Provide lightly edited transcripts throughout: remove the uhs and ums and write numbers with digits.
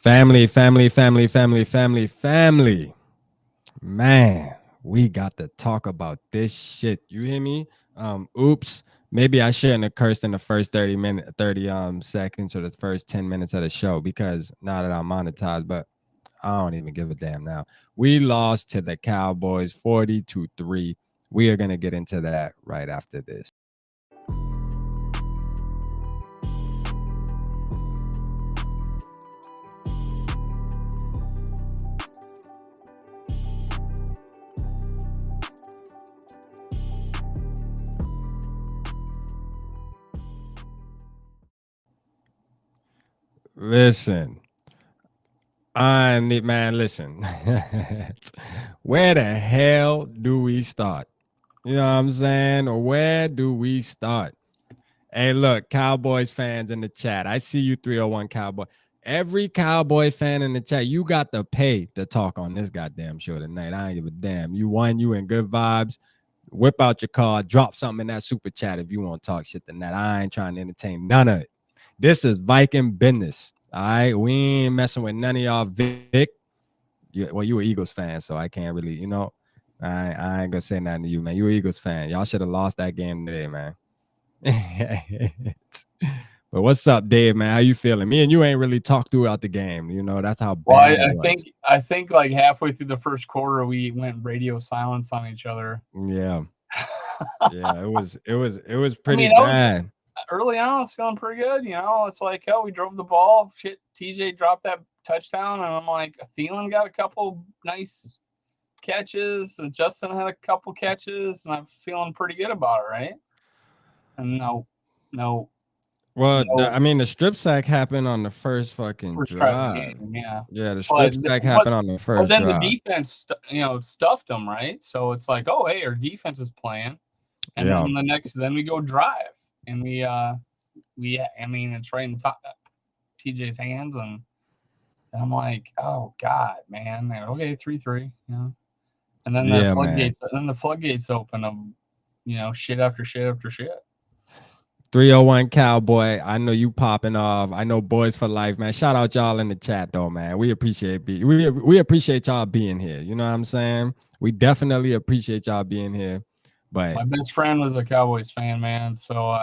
Family, family, family, family, family, family. Man, we got to talk about this shit. You hear me? Oops. Maybe I shouldn't have cursed in the first 30 seconds or the first 10 minutes of the show because now that I'm monetized, but I don't even give a damn now. We lost to the Cowboys 40-3. We are gonna get into that right after this. Listen, I need man, listen. Where the hell do we start? You know what I'm saying? Or where do we start? Hey, look, Cowboys fans in the chat. I see you 301 Cowboy. Every Cowboy fan in the chat, you got to pay to talk on this goddamn show tonight. I ain't give a damn. You won, you in good vibes. Whip out your card, drop something in that super chat if you want to talk shit tonight. I ain't trying to entertain none of it. This is Viking business. All right. We ain't messing with none of y'all Vic. Well, you a Eagles fan, so I can't really, I ain't gonna say nothing to you, man. You a Eagles fan. Y'all should have lost that game today, man. But what's up, Dave, man? How you feeling? Me and you ain't really talked throughout the game. You know, that's how bad it was. I think like halfway through the first quarter, we went radio silence on each other. Yeah. Yeah, it was pretty bad. Early on, I was feeling pretty good. You know, it's like, we drove the ball. Shit, TJ dropped that touchdown, and I'm like, Thielen got a couple nice catches. Justin had a couple catches, and I'm feeling pretty good about it, right? And no. Well, the strip sack happened on the first drive. Game, yeah. Yeah, the strip sack happened on the first drive. But then the defense, stuffed them, right? So it's like, oh, hey, our defense is playing. And then we go drive. And it's right in TJ's hands. And I'm like, oh, God, man. Okay, 3-3, And then the floodgates open of, shit after shit after shit. 301 Cowboy, I know you popping off. I know Boys for Life, man. Shout out y'all in the chat, though, man. We appreciate we appreciate y'all being here. You know what I'm saying? We definitely appreciate y'all being here. But my best friend was a Cowboys fan, man. So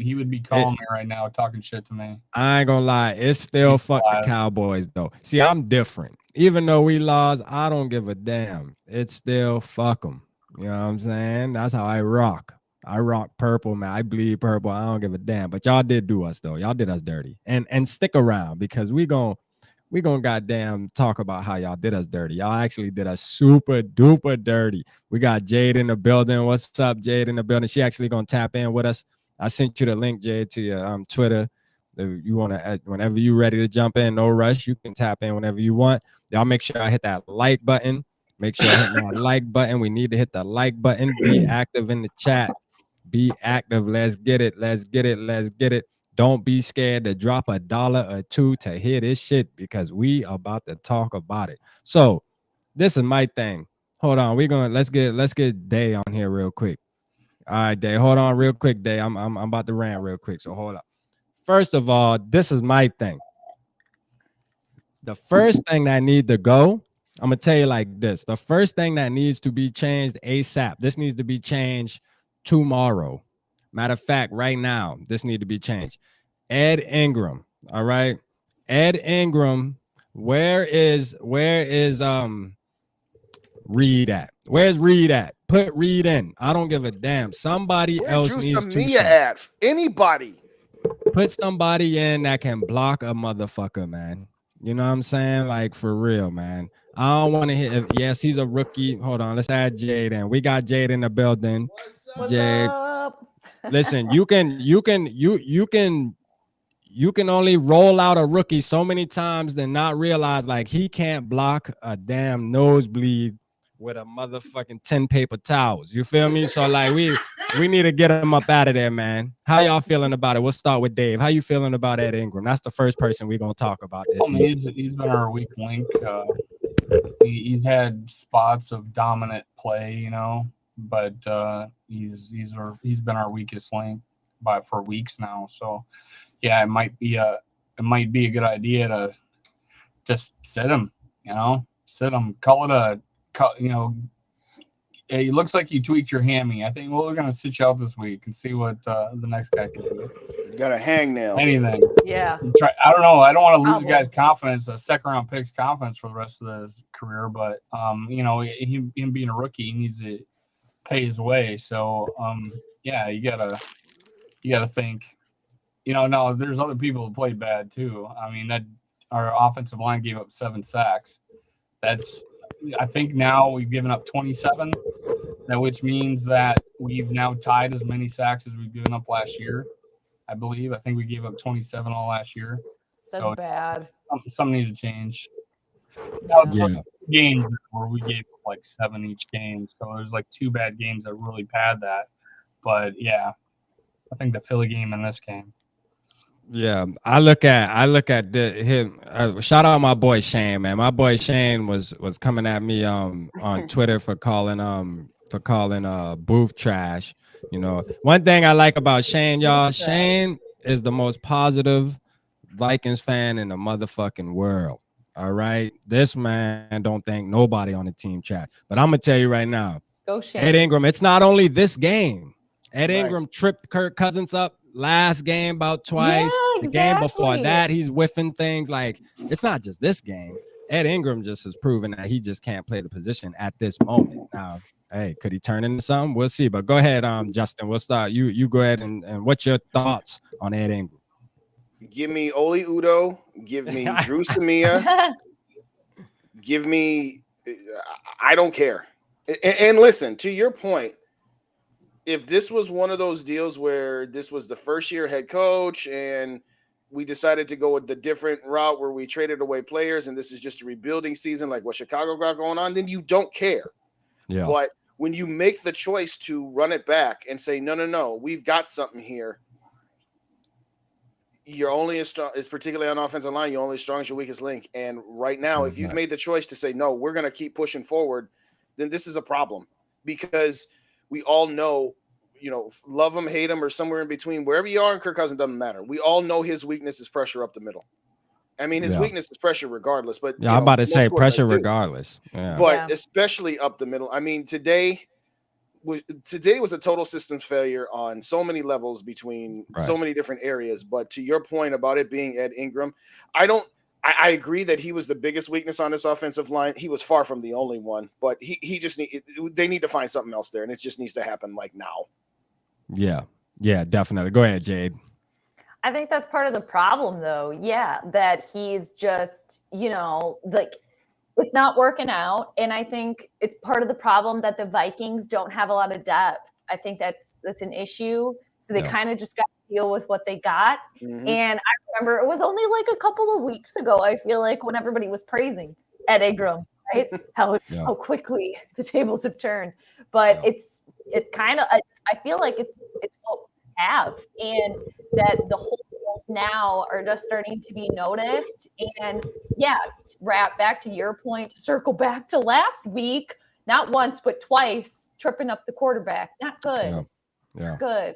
he would be calling me right now, talking shit to me. I ain't gonna lie, it's still fuck the Cowboys, though. See, I'm different. Even though we lost, I don't give a damn. It's still fuck them. You know what I'm saying? That's how I rock. I rock purple, man. I bleed purple. I don't give a damn. But y'all did do us, though. Y'all did us dirty. And stick around because we gonna goddamn talk about how y'all did us dirty. Y'all actually did us super duper dirty. We got Jade in the building. What's up, Jade in the building? She actually gonna tap in with us. I sent you the link, Jade, to your Twitter. If you wanna, whenever you ready to jump in, no rush. You can tap in whenever you want. Y'all make sure I hit that like button. Make sure I hit that like button. We need to hit the like button. Be active in the chat. Be active. Let's get it. Let's get it. Let's get it. Don't be scared to drop $1 or $2 to hear this shit because we about to talk about it. So this is my thing. Hold on. Let's get Day on here real quick. All right, Day. Hold on real quick, Day. I'm about to rant real quick. So hold up. First of all, this is my thing. The first thing that need to go, I'm gonna tell you like this. The first thing that needs to be changed ASAP. This needs to be changed tomorrow. Matter of fact, right now, this need to be changed. Ed Ingram. All right. Ed Ingram. Where is Reed at? Where's Reed at? Put Reed in. I don't give a damn. Somebody else needs to at anybody. Put somebody in that can block a motherfucker, man. You know what I'm saying? Like for real, man. I don't want to hit. Yes, he's a rookie. Hold on, let's add Jade in. We got Jade in the building. Jade, listen, you can only roll out a rookie so many times and not realize like he can't block a damn nosebleed with a motherfucking 10 paper towels. You feel me? So like we need to get him up out of there, man. How y'all feeling about it? We'll start with Dave. How you feeling about Ed Ingram? That's the first person we're gonna talk about this. He's been our weak link. He's had spots of dominant play, but he's been our weakest link for weeks now. So yeah, it might be a good idea just sit him. Sit him. Call it it looks like you tweaked your hammy. I think we're going to sit you out this week and see what the next guy can do. You got a hangnail. Anything. Yeah. I don't know. I don't want to lose a guy's confidence, a second-round pick's confidence for the rest of his career. But, him being a rookie, he needs to pay his way. So, you gotta think. No, there's other people who played bad too. I mean, that our offensive line gave up 7 sacks. I think now we've given up 27, which means that we've now tied as many sacks as we've given up last year. I believe. I think we gave up 27 all last year. That's bad. Something needs to change. Games where we gave up like 7 each game. So there's like 2 bad games that really pad that. But yeah, I think the Philly game and this game. Yeah, I look at him. Shout out my boy Shane, man. My boy Shane was coming at me on Twitter for calling Booth trash. One thing I like about Shane, y'all, Shane is the most positive Vikings fan in the motherfucking world. All right, this man don't think nobody on the team trash. But I'm gonna tell you right now, go Shane. Ed Ingram. It's not only this game. Ed Ingram tripped Kirk Cousins up last game about twice. Yeah, the game before that, he's whiffing things. Like, it's not just this game. Ed Ingram just has proven that he just can't play the position at this moment. Now, hey, could he turn into something? We'll see. But go ahead, Justin. We'll start. You go ahead and what's your thoughts on Ed Ingram? Give me Oli Udoh. Give me Drew Samia. Give me. I don't care. And listen, to your point, if this was one of those deals where this was the first year head coach and we decided to go with the different route where we traded away players and this is just a rebuilding season like what Chicago got going on, then you don't care. Yeah. But when you make the choice to run it back and say, no, we've got something here, you're only as strong, as particularly on offensive line, you're only as strong as your weakest link. And right now, if you've made the choice to say, no, we're going to keep pushing forward, then this is a problem because we all know, love him, hate him, or somewhere in between, wherever you are in Kirk Cousins, doesn't matter. We all know his weakness is pressure up the middle. I mean, his weakness is pressure regardless. But I'm about to say pressure regardless. Yeah. But especially up the middle. I mean, today was a total systems failure on so many levels between so many different areas. But to your point about it being Ed Ingram, I agree that he was the biggest weakness on this offensive line. He was far from the only one, but they need to find something else there, and it just needs to happen like now. Yeah, definitely. Go ahead, Jade. I think that's part of the problem, though. Yeah, that he's just, it's not working out, and I think it's part of the problem that the Vikings don't have a lot of depth. I think that's an issue. So they kind of just got to deal with what they got. Mm-hmm. And I remember it was only like a couple of weeks ago, I feel like, when everybody was praising Ed Ingram, right? How quickly the tables have turned. But it's kind of, I feel like it's what we have. And that the holes now are just starting to be noticed. And wrap back to your point, to circle back to last week, not once, but twice, tripping up the quarterback. Not good. Yeah. Good.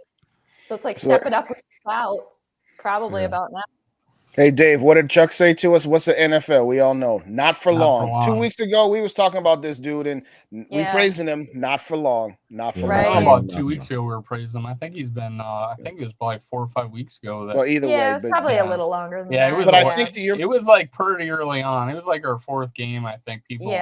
So it's like step it up with clout, probably about now. Hey, Dave, what did Chuck say to us? What's the NFL? We all know. Not for long. 2 weeks ago, we was talking about this dude, and we praising him. Not for long. Not for long. About 2 weeks ago, we were praising him. I think he's been, I think it was probably 4 or 5 weeks ago. Well, either way. It was probably a little longer than that. It was, but I think it was like pretty early on. It was like our 4th game, I think. People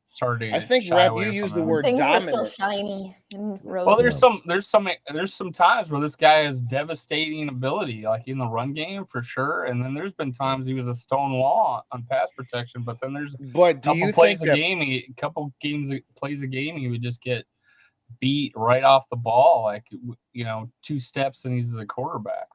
started. I think, Reb, you used the word dominant. Things are still shiny and rosy. Well, there's some times where this guy has devastating ability, like in the run game for sure. And then there's been times he was a stone wall on pass protection. But then there's plays a game, he would just get beat right off the ball, like 2 steps and he's the quarterback.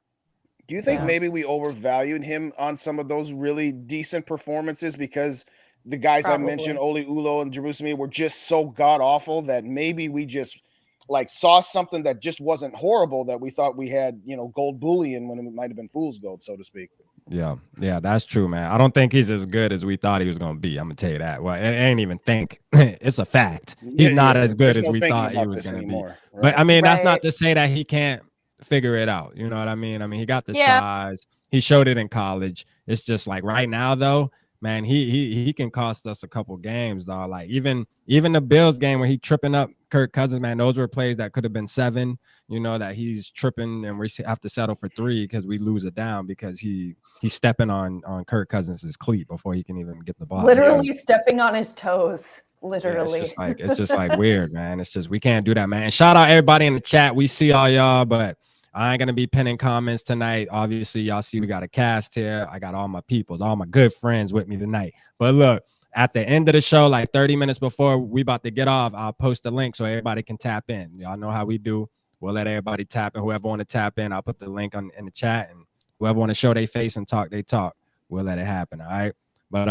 Do you think maybe we overvalued him on some of those really decent performances because the guys I mentioned, Oli Udoh and Jerusalem, were just so god awful that maybe we just saw something that just wasn't horrible that we thought we had, gold bullion when it might have been fool's gold, so to speak. Yeah, that's true, man. I don't think he's as good as we thought he was going to be. I'm going to tell you that. Well, I ain't even think. It's a fact. He's not as good as we thought he was going to be. Right? But, I mean, that's not to say that he can't figure it out. You know what I mean? I mean, he got the size. He showed it in college. It's just like right now, though, man, he can cost us a couple games, dog. Like even the Bills game where he tripping up Kirk Cousins, man, those were plays that could have been 7. You know, that he's tripping and we have to settle for 3 because we lose it down because he's stepping on Kirk Cousins' cleat before he can even get the ball. Literally stepping on his toes. Literally. Yeah, it's just like weird, man. It's just we can't do that, man. Shout out everybody in the chat. We see all y'all, but I ain't gonna be pinning comments tonight. Obviously, y'all see we got a cast here. I got all my peoples, all my good friends with me tonight. But look, at the end of the show, like 30 minutes before we about to get off, I'll post a link so everybody can tap in. Y'all know how we do. We'll let everybody tap in. Whoever want to tap in, I'll put the link in the chat, and whoever want to show their face and talk, they talk. We'll let it happen. All right. But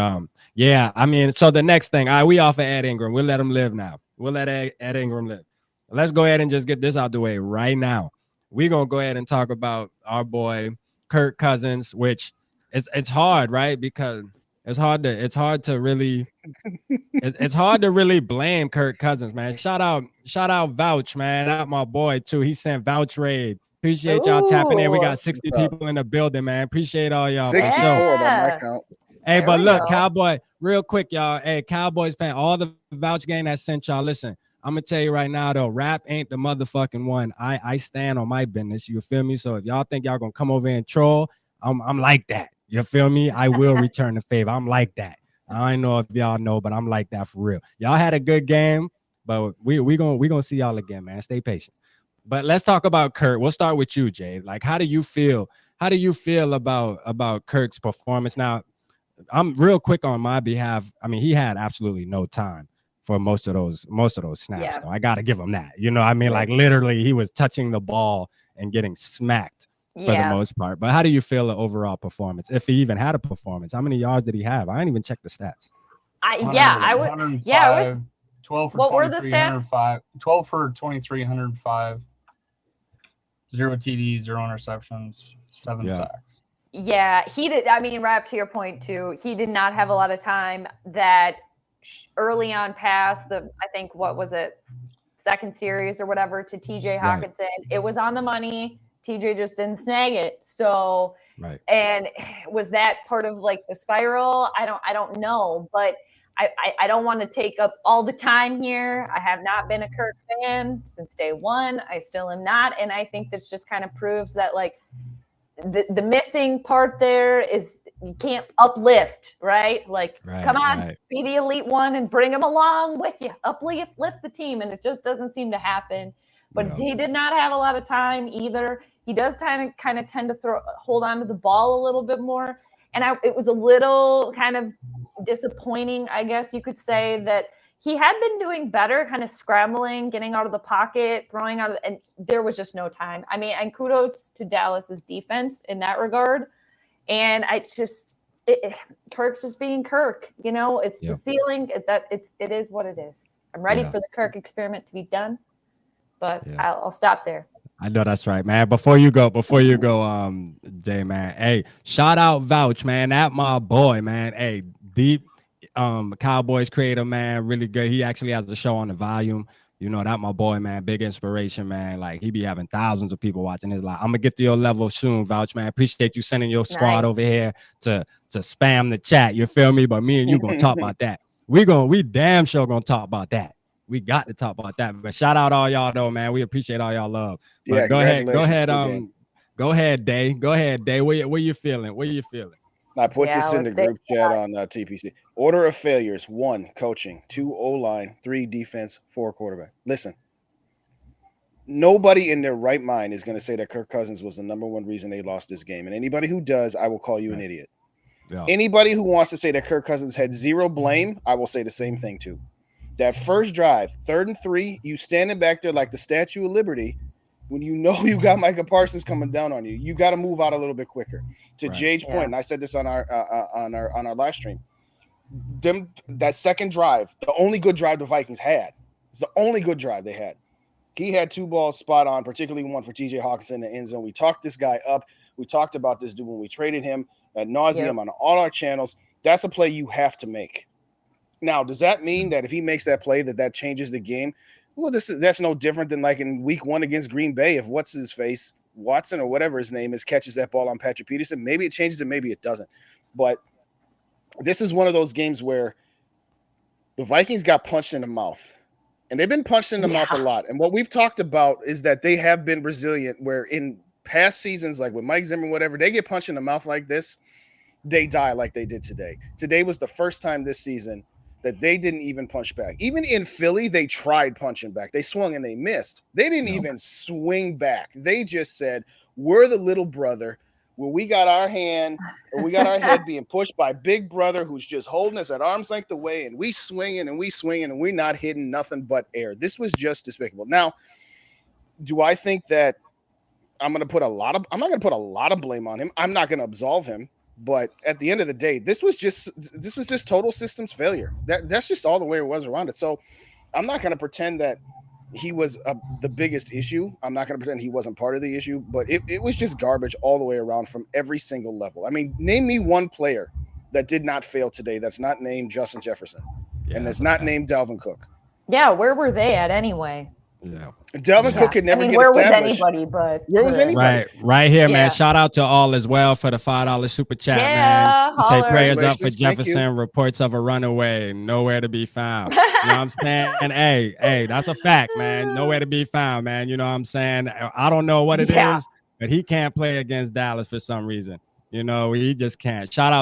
yeah, I mean, so the next thing, all right, we off of Ed Ingram. We'll let him live now. We'll let Ed Ingram live. Let's go ahead and just get this out the way right now. We're gonna go ahead and talk about our boy Kirk Cousins, which it's hard, right? Because it's hard to really blame Kirk Cousins, man. Shout out Vouch, man. Out my boy too. He sent Vouch Raid. Appreciate y'all tapping in. We got 60 people in the building, man. Appreciate all y'all. 64 by my count. Hey, but look, Cowboy, real quick, y'all. Hey, Cowboys fan, all the Vouch gang that sent y'all. Listen, I'm gonna tell you right now, though, rap ain't the motherfucking one. I stand on my business. You feel me? So if y'all think y'all gonna come over and troll, I'm like that. You feel me? I will return the favor. I'm like that. I don't know if y'all know, but I'm like that for real. Y'all had a good game, but we gonna see y'all again, man. Stay patient. But let's talk about Kirk. We'll start with you, Jay. Like, how do you feel? How do you feel about Kirk's performance? Now, I'm real quick on my behalf. I mean, he had absolutely no time for most of those snaps. Though I got to give him that. You know, I mean, like literally, he was touching the ball and getting smacked for the most part. But how do you feel the overall performance? If he even had a performance, how many yards did he have? I didn't even check the stats. I was 12 for 2,305. 12 for 2,305. 0 TDs, 0 interceptions, 7 sacks. Yeah, he did. I mean, right up to your point too, he did not have a lot of time. That early on pass, I think, what was it, second series or whatever, to TJ Hawkinson. Right. It was on the money. TJ just didn't snag it. So, and was that part of like the spiral? I don't know, but I don't want to take up all the time here. I have not been a Kirk fan since day one. I still am not. And I think this just kind of proves that like the missing part there is you can't uplift, right? Like, come on, be the elite one and bring them along with you. Lift the team. And it just doesn't seem to happen. But he did not have a lot of time either. He does kind of tend to hold on to the ball a little bit more. And it was a little kind of disappointing, I guess you could say, that he had been doing better, kind of scrambling, getting out of the pocket, throwing out, and there was just no time. I mean, and kudos to Dallas's defense in that regard. And Kirk's just being Kirk, you know, it's the ceiling. It is what it is. I'm ready for the Kirk experiment to be done, but I'll stop there. I know that's right, man. Before you go, Jay, man. Hey, shout out Vouch, man. That my boy, man. Hey, deep Cowboys creator, man. Really good. He actually has the show on the Volume. You know, that my boy, man. Big inspiration, man. Like, he be having thousands of people watching his live. I'm gonna get to your level soon, Vouch, man. Appreciate you sending your squad over here to spam the chat. You feel me? But me and you gonna talk about that. We damn sure gonna talk about that. We got to talk about that. But shout out all y'all though, man. We appreciate all y'all love. But go ahead, Day. Go ahead, Day. What you feeling? I put this in the group chat on TPC. Order of failures: 1, coaching; 2, O-line; 3, defense; 4, quarterback. Listen, nobody in their right mind is going to say that Kirk Cousins was the number one reason they lost this game. And anybody who does, I will call you an idiot. Yeah. Anybody who wants to say that Kirk Cousins had zero blame, I will say the same thing too. That first drive, 3rd and 3, you standing back there like the Statue of Liberty. When you know you got Micah Parsons coming down on you, you got to move out a little bit quicker. To Jade's point, and I said this on our live stream. That second drive, the only good drive the Vikings had. It's the only good drive they had. He had 2 balls spot on, particularly one for TJ Hawkinson in the end zone. We talked this guy up. We talked about this dude when we traded him ad nauseum on all our channels. That's a play you have to make. Now, does that mean that if he makes that play that changes the game? Well, that's no different than like in week 1 against Green Bay. If Watson or whatever his name is, catches that ball on Patrick Peterson, maybe it changes it, maybe it doesn't. But this is one of those games where the Vikings got punched in the mouth, and they've been punched in the mouth a lot. And what we've talked about is that they have been resilient, where in past seasons, like with Mike Zimmer, whatever, they get punched in the mouth like this, they die like they did today. Today was the first time this season that they didn't even punch back. Even in Philly, they tried punching back. They swung and they missed. They didn't even swing back. They just said, we're the little brother where we got our hand or we got our head being pushed by big brother who's just holding us at arm's length away, and we swinging and we're not hitting nothing but air. This was just despicable. Now, do I think that I'm not going to put a lot of blame on him. I'm not going to absolve him. But at the end of the day, this was just total systems failure. That's just all the way it was around it. So I'm not going to pretend that he was the biggest issue. I'm not going to pretend he wasn't part of the issue, but it was just garbage all the way around from every single level. I mean, name me one player that did not fail today that's not named Justin Jefferson and that's not named Dalvin Cook. Yeah, where were they at anyway? Yeah. Dalvin Cook could never get where established. Was anybody? But where was anybody? Right here, man. Shout out to all as well for the $5 super chat, man. Say prayers up for Jefferson. Reports of a runaway, nowhere to be found. You know what I'm saying? And hey, that's a fact, man. Nowhere to be found, man. You know what I'm saying? I don't know what it is, but he can't play against Dallas for some reason. You know, he just can't. Shout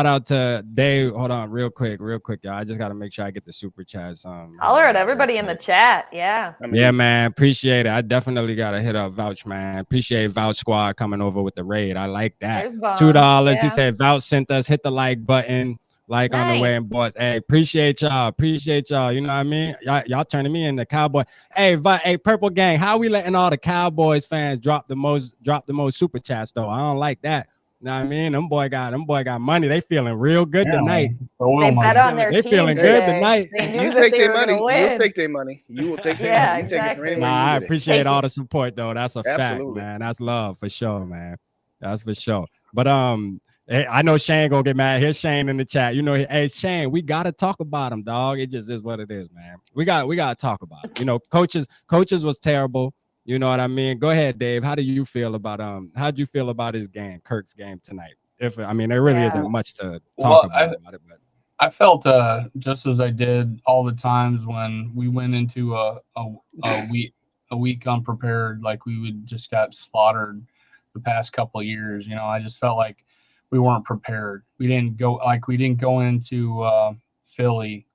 out to Dave. Hold on, real quick, y'all. I just got to make sure I get the super chats. Holler at everybody in the chat. Yeah. Yeah, man. Appreciate it. I definitely got to hit up Vouch, man. Appreciate Vouch Squad coming over with the raid. I like that. $2. He said Vouch sent us. Hit the like button. Like on the way, and boys. Hey, appreciate y'all. You know what I mean? Y'all turning me into Cowboy. Hey, Purple Gang, how we letting all the Cowboys fans drop the most super chats though? I don't like that. You know what I mean? Them boy got money. They feeling real good tonight. They bet on their team. They feeling good tonight. You take their money. You'll take their money. You will take their money. You exactly. take it I appreciate all the support though. That's a fact, man. That's love for sure, man. That's for sure. But I know Shane gonna get mad. Here's Shane in the chat. You know, hey Shane, we gotta talk about him, dog. It just is what it is, man. We gotta talk about it. You know, coaches was terrible. You know what I mean? Go ahead, Dave. How do you feel about how'd you feel about his game, Kirk's game tonight? There really isn't much to talk about it, but I felt just as I did all the times when we went into a week unprepared, like we would just got slaughtered the past couple of years. You know, I just felt like we weren't prepared. We didn't go into Philly,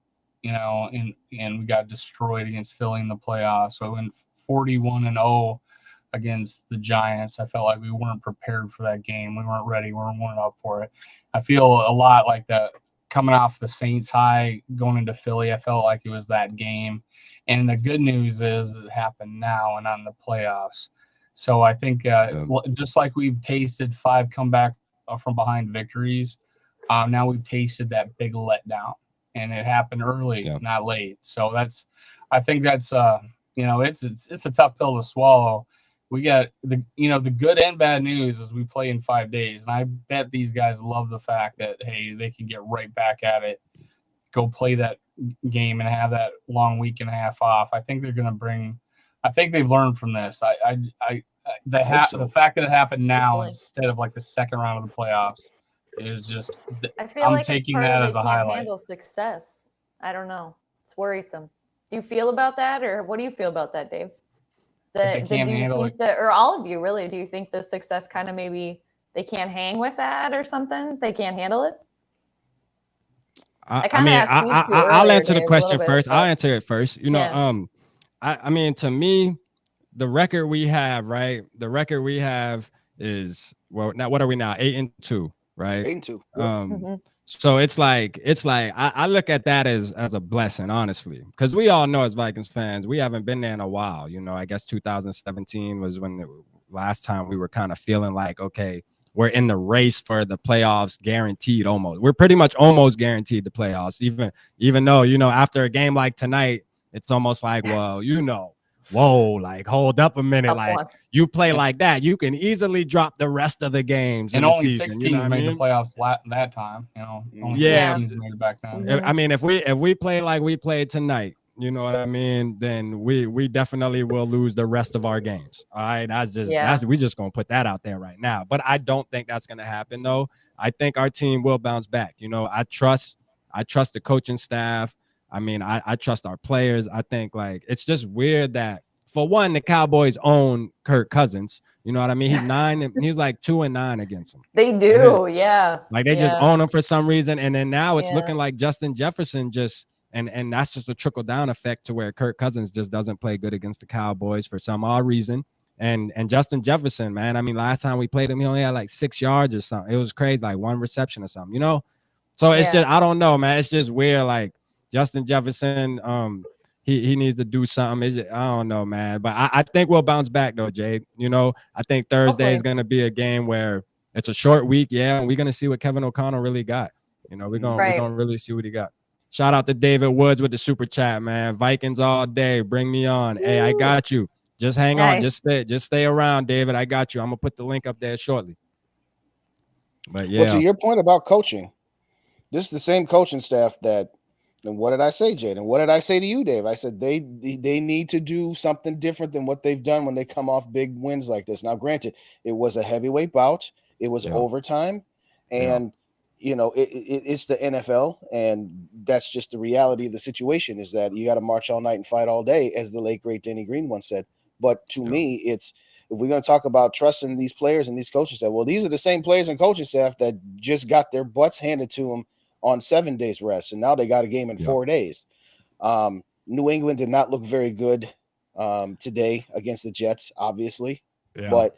you know, and we got destroyed against Philly in the playoffs. So I went 41-0 against the Giants. I felt like we weren't prepared for that game. We weren't ready. We weren't up for it. I feel a lot like that coming off the Saints high going into Philly. I felt like it was that game. And the good news is it happened now and not in the playoffs. So I think just like we've tasted 5 comeback from behind victories, now we've tasted that big letdown, and it happened early, not late. So I think that's it's a tough pill to swallow. We got the good and bad news is we play in 5 days, and I bet these guys love the fact that hey, they can get right back at it, go play that game, and have that long week and a half off. I think they're going to bring. I think they've learned from this. The fact that it happened now instead of like the second round of the playoffs is just. I'm taking that as a highlight. Handle success. I don't know. It's worrisome. Do you feel about that, or what do you feel about that, Dave? Or all of you really? Do you think the success kind of maybe they can't hang with that or something? They can't handle it. I'll answer the question first. I'll answer it first. You know, I mean, to me, the record we have, right? The record we have is now what are we now? 8-2, right? 8-2. So it's like I look at that as a blessing, honestly, because we all know as Vikings fans, we haven't been there in a while. You know, I guess 2017 was when the last time we were kind of feeling like, okay, we're in the race for the playoffs, guaranteed almost. We're pretty much almost guaranteed the playoffs, even though, you know, after a game like tonight, it's almost like, well, you know, whoa, like hold up a minute, you play like that, you can easily drop the rest of the games. And only 6 teams made the playoffs that time. You know, only 6 teams made it back then. I mean, if we play like we played tonight, you know what I mean, then we definitely will lose the rest of our games. All right, we just gonna put that out there right now. But I don't think that's gonna happen though. I think our team will bounce back. You know, I trust the coaching staff. I mean, I trust our players. I think like it's just weird that for one, the Cowboys own Kirk Cousins. You know what I mean? He's like 2-9 against them. They do, yeah. Like they just own him for some reason. And then now it's looking like Justin Jefferson just and that's just a trickle down effect to where Kirk Cousins just doesn't play good against the Cowboys for some odd reason. And Justin Jefferson, man, I mean, last time we played him, he only had like 6 yards or something. It was crazy, like 1 reception or something, you know? So it's just, I don't know, man. It's just weird. Like Justin Jefferson, he needs to do something. I don't know, man. But I think we'll bounce back though, Jade. You know, I think Thursday is going to be a game where it's a short week. Yeah. And we're going to see what Kevin O'Connell really got. You know, we're going to really see what he got. Shout out to David Woods with the super chat, man. Vikings all day. Bring me on. Hey, I got you. Just hang on. Just stay around, David. I got you. I'm going to put the link up there shortly. But yeah. Well, to your point about coaching, this is the same coaching staff that, and what did I say, Jade? And what did I say to you, Dave? I said they need to do something different than what they've done when they come off big wins like this. Now, granted, it was a heavyweight bout. It was overtime. And, you know, it's the NFL. And that's just the reality of the situation is that you got to march all night and fight all day, as the late, great Denny Green once said. But to me, it's if we're going to talk about trusting these players and these coaching staff, well, these are the same players and coaching staff that just got their butts handed to them on 7 days rest, and now they got a game in 4 days. New England did not look very good today against the Jets, but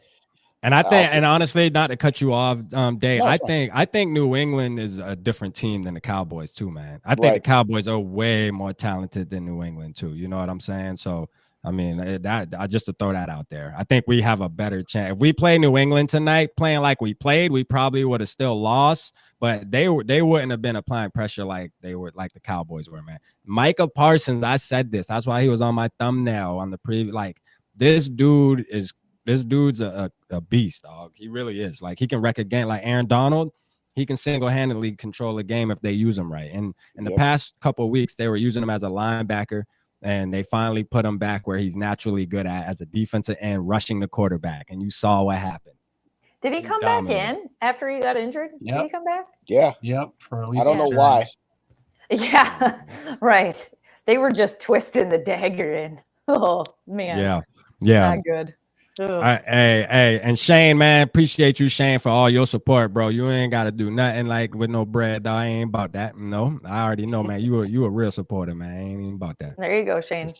and I think, and honestly, not to cut you off, Dave, I think New England is a different team than the Cowboys too, man. I think the Cowboys are way more talented than New England too. You know what I'm saying? So I mean, I just to throw that out there. I think we have a better chance. If we play New England tonight, playing like we played, we probably would have still lost. But they wouldn't have been applying pressure like they were, like the Cowboys were, man. Micah Parsons, I said this. That's why he was on my thumbnail on the preview. Like this dude's a beast, dog. He really is. Like he can wreck a game. Like Aaron Donald, he can single-handedly control a game if they use him right. And in the past couple of weeks, they were using him as a linebacker. And they finally put him back where he's naturally good at as a defensive end, rushing the quarterback. And you saw what happened. Did he come back in after he got injured? Yep. Did he come back? Yeah. Yep. For at least I don't know why. Yeah. Right. They were just twisting the dagger in. Oh man. Yeah. Yeah. Not good. Hey, and Shane, man, appreciate you, Shane, for all your support, bro. You ain't got to do nothing like with no bread, dog. I ain't about that. No, I already know, man. You a real supporter, man. I ain't even about that. There you go, Shane.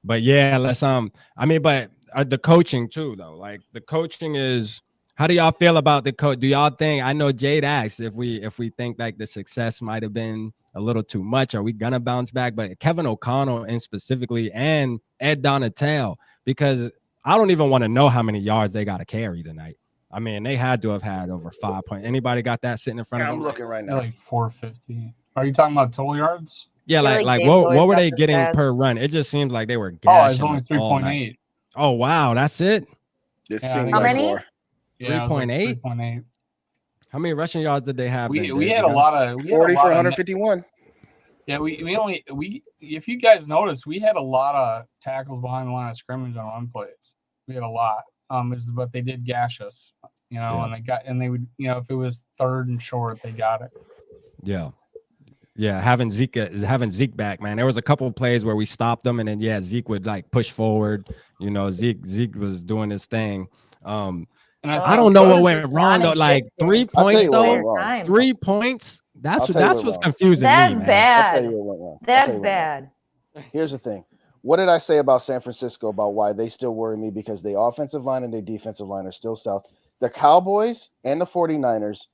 But yeah, let's I mean, but the coaching too, though. Like the coaching is. How do y'all feel about the coach? Do y'all think? I know Jade asked if we think like the success might have been a little too much. Are we gonna bounce back? But Kevin O'Connell and specifically and Ed Donatell, because I don't even want to know how many yards they got to carry tonight. I mean, they had to have had over 5 points. Anybody got that sitting in front of them? I'm looking right now. Like 450. Are you talking about total yards? Yeah, like what were they getting per run? It just seems like they were gashing. Oh, it's only 3.8. Oh wow, that's it. How many? 3.8. 3.8. How many rushing yards did they have? We had a lot of 40 for 151. Yeah, we if you guys noticed, we had a lot of tackles behind the line of scrimmage on run plays. We had a lot. But they did gash us, you know, and they would, you know, if it was 3rd and short, they got it. Yeah. Yeah, having Zeke back, man. There was a couple of plays where we stopped them, and then Zeke would like push forward. You know, Zeke was doing his thing. And I don't know what went wrong though. Like 3 points though. 3 points. That's what's confusing me. That's bad. I'll tell you what went wrong. That's bad. Here's the thing. What did I say about San Francisco about why they still worry me? Because the offensive line and the defensive line are still south. The Cowboys and the 49ers,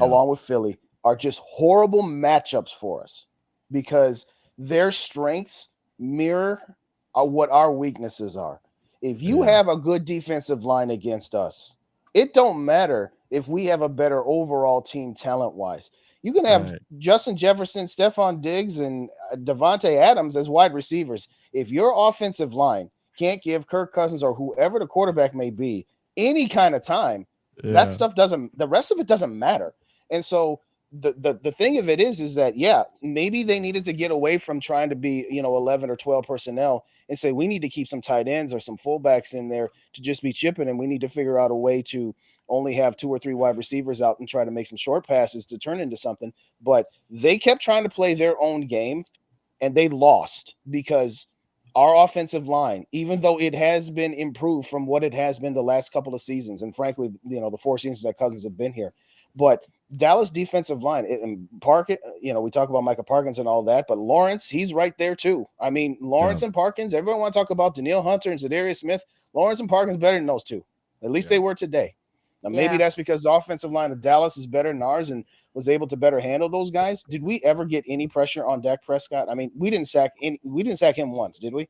along with Philly, are just horrible matchups for us because their strengths mirror what our weaknesses are. If you have a good defensive line against us, it don't matter if we have a better overall team talent-wise. You can have Justin Jefferson, Stephon Diggs, and Devontae Adams as wide receivers. If your offensive line can't give Kirk Cousins or whoever the quarterback may be any kind of time, that stuff the rest of it doesn't matter. And so the thing of it is that, yeah, maybe they needed to get away from trying to be, 11 or 12 personnel and say, we need to keep some tight ends or some fullbacks in there to just be chipping. And we need to figure out a way to only have 2 or 3 wide receivers out and try to make some short passes to turn into something. But they kept trying to play their own game and they lost because our offensive line, even though it has been improved from what it has been the last couple of seasons, and frankly, the 4 seasons that Cousins have been here, but Dallas defensive line and Parkins, we talk about Micah Parkins and all that, but Lawrence, he's right there too. I mean, Lawrence and Parkins, everyone want to talk about Danielle Hunter and Zadarius Smith. Lawrence and Parkins better than those two. At least they were today. Now, maybe that's because the offensive line of Dallas is better than ours and was able to better handle those guys. Did we ever get any pressure on Dak Prescott? I mean, we didn't sack him once, did we?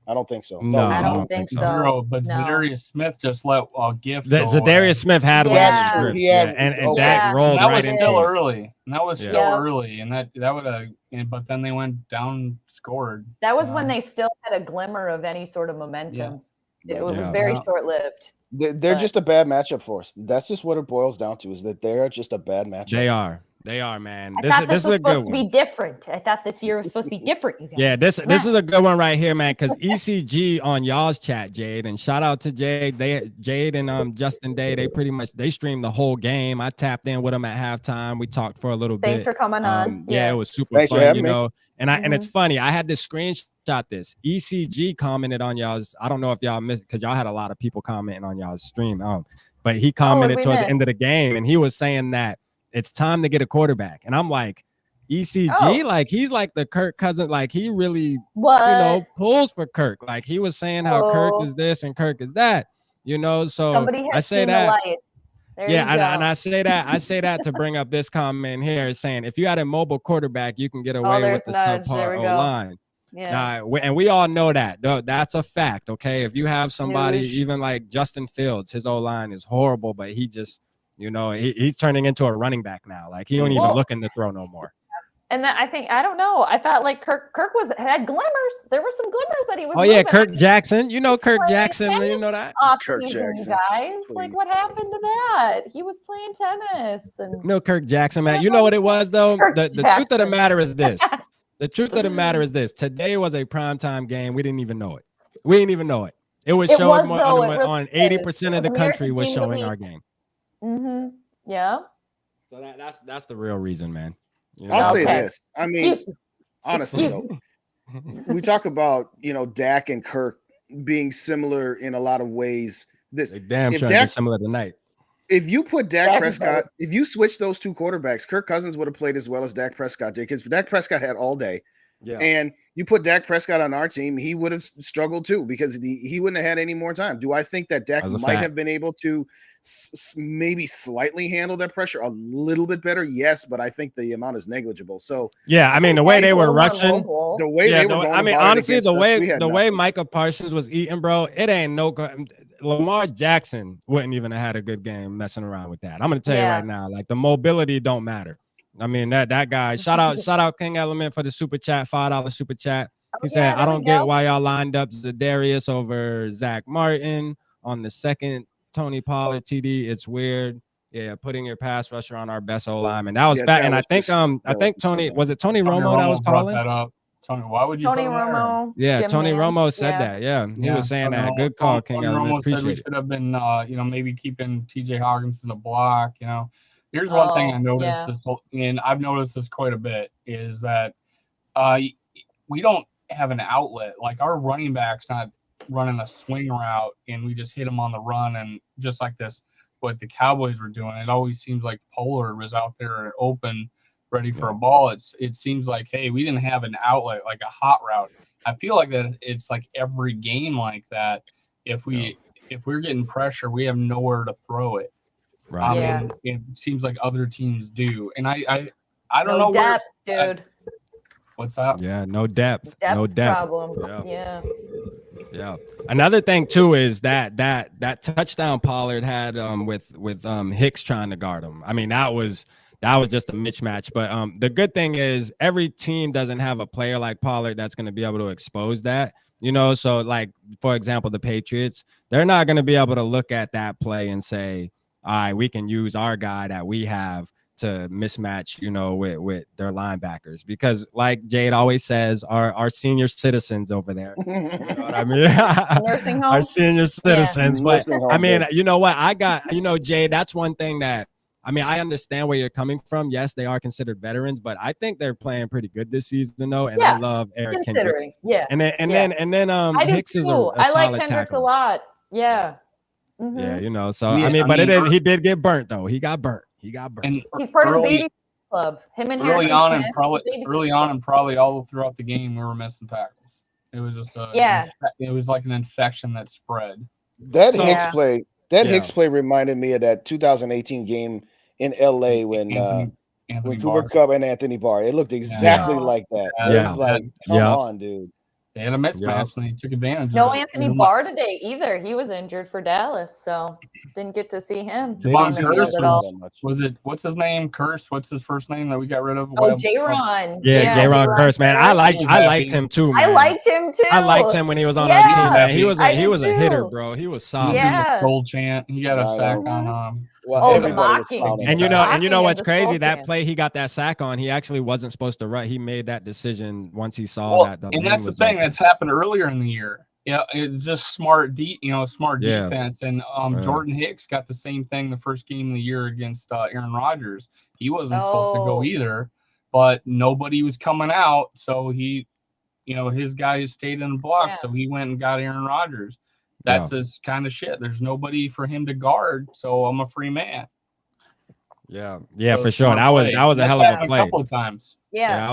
I don't think so. No, I don't think so. Zero, but No. Zadarius Smith just let a gift. Zadarius Smith had one. Yeah. Script, He had- and Dak rolled that right was into still it. early. And that was Yeah. still early, and that would have. But then they went down, scored. That was when they still had a glimmer of any sort of momentum. It was Yeah. very short-lived. They're just a bad matchup for us. That's just what it boils down to, is that they're just a bad matchup. They are, man. I thought this is was a good supposed to one. be different. I thought this year was supposed to be different, you guys. Yeah, this is a good one right here, man. Because ECG on y'all's chat, Jade, and shout out to Jade. Jade and Justin Day, they streamed the whole game. I tapped in with them at halftime. We talked for a little bit. Thanks for coming on. Yeah, it was super Thanks for fun, having me. And it's funny. I had to screenshot this. ECG commented on y'all's. I don't know if y'all missed, because y'all had a lot of people commenting on y'all's stream. But he commented towards the end of the game, and he was saying that it's time to get a quarterback. And I'm like, ECG, like he's like the Kirk cousin, like he really pulls for Kirk. Like he was saying how Kirk is this and Kirk is that, so somebody has I say seen that. The light. And I say that to bring up this comment here, saying if you had a mobile quarterback, you can get away with the subpar O line. Yeah. And we all know that. That's a fact. Okay. If you have somebody, even like Justin Fields, his O line is horrible, but he just, he's turning into a running back now. Like he don't even looking to throw no more. And I don't know. I thought like Kirk had glimmers. There were some glimmers that he was. Oh yeah, Kirk Jackson. Kirk Jackson. You know that. Kirk Jackson, guys. please. Like what happened to that? He was playing tennis. And Kirk Jackson, man. You know what it was though. The truth of the matter is this. The truth of the matter is this. Today was a primetime game. We didn't even know it. It was showing on 80% of the country was showing our game. Mm-hmm. Yeah. So that's the real reason, man. I'll say this. I mean, honestly, though, we talk about Dak and Kirk being similar in a lot of ways. They damn sure be similar tonight. If you put Dak Prescott, if you switch those two quarterbacks, Kirk Cousins would have played as well as Dak Prescott did, because Dak Prescott had all day. Yeah. And you put Dak Prescott on our team, he would have struggled too, because he wouldn't have had any more time. Do I think that Dak might have been able to maybe slightly handle that pressure a little bit better? Yes, but I think the amount is negligible. So yeah, I mean the way they were rushing, the way they were going. I mean, honestly, the way Micah Parsons was eating, bro, it ain't no. Lamar Jackson wouldn't even have had a good game messing around with that. I'm gonna tell you right now, like the mobility don't matter. I mean that guy. Shout out King Element for the super chat, $5 super chat. He said, "I don't get why y'all lined up Zadarius over Zach Martin on the second Tony Pollard TD. It's weird. Yeah, putting your pass rusher on our best O lineman. That was fat. And I think Tony Romo that was calling that up. Tony, why would you? Tony Romo. Yeah, Tony Romo said that. Yeah, he was saying that. Good call, King Element. Romo said we should have been, maybe keeping TJ Hawkins in the block. Here's one thing I noticed and I've noticed this quite a bit, is that we don't have an outlet. Like our running back's not running a swing route and we just hit him on the run, and just like this, what the Cowboys were doing, it always seems like Pollard was out there open, ready for a ball. It seems like, hey, we didn't have an outlet, like a hot route. I feel like that it's like every game like that. If we're getting pressure, we have nowhere to throw it. Right. I mean, it seems like other teams do, and I don't no know depth, dude. What's that? Yeah, no depth. No depth. Problem. Yeah. Another thing too is that touchdown Pollard had with Hicks trying to guard him. I mean, that was just a mismatch. But the good thing is every team doesn't have a player like Pollard that's going to be able to expose that. So like for example, the Patriots, they're not going to be able to look at that play and say, all right, we can use our guy that we have to mismatch, with their linebackers, because like Jade always says, our senior citizens over there, you know what I mean? Nursing home? Our senior citizens. But Nursing home, I mean, baby. you know what? Jade, that's one thing that, I mean, I understand where you're coming from. Yes, they are considered veterans, but I think they're playing pretty good this season, though. And I love Eric Kendricks. Yeah. And then I do Hicks is too. a I like solid Kendricks a tackler. lot. Yeah. Yeah, so Yeah, I mean, I but mean, he did get burnt though. He got burnt. And He's part of the early, baby club. Him and early Harrison on, Smith. and the baby club. probably all throughout the game, we were missing tackles. It was just it was like an infection that spread. That So- Hicks play, that Yeah. Hicks play reminded me of that 2018 game in LA when Anthony Cooper Barr. Kupp and Anthony Barr. It looked exactly like that. Yeah. It's like, come on, dude. They had a mismatch, and he took advantage No of it. Anthony Barr today either. He was injured for Dallas, so didn't get to see him They on didn't the see field him at all. that much. Was it, what's his name? Curse? What's his first name that we got rid of? Oh, J-Ron. Yeah, J-Ron Curse, man. I liked him too, man. I liked him too. I liked him when he was on Yeah. our team, man. He was I a did hitter, too. bro. He was He solid. was doing Yeah. the Skol chant. He got a sack on Well, Oh, the everybody was mocking. clowning. And you him. know Mocking what's of the crazy? Skol That chant. play he got that sack on, he actually wasn't supposed to run. He made that decision once he saw Well, that the and lane that's the was thing open. that's happened earlier in the year. Yeah, it's just smart Yeah. defense. And Jordan Hicks got the same thing the first game of the year against Aaron Rodgers. He wasn't supposed to go either, but nobody was coming out, so he, his guys stayed in the block, so he went and got Aaron Rodgers. That's his kind of shit. There's nobody for him to guard, so I'm a free man. Yeah, So for sure. That was a hell of a play. A couple of times. Yeah, that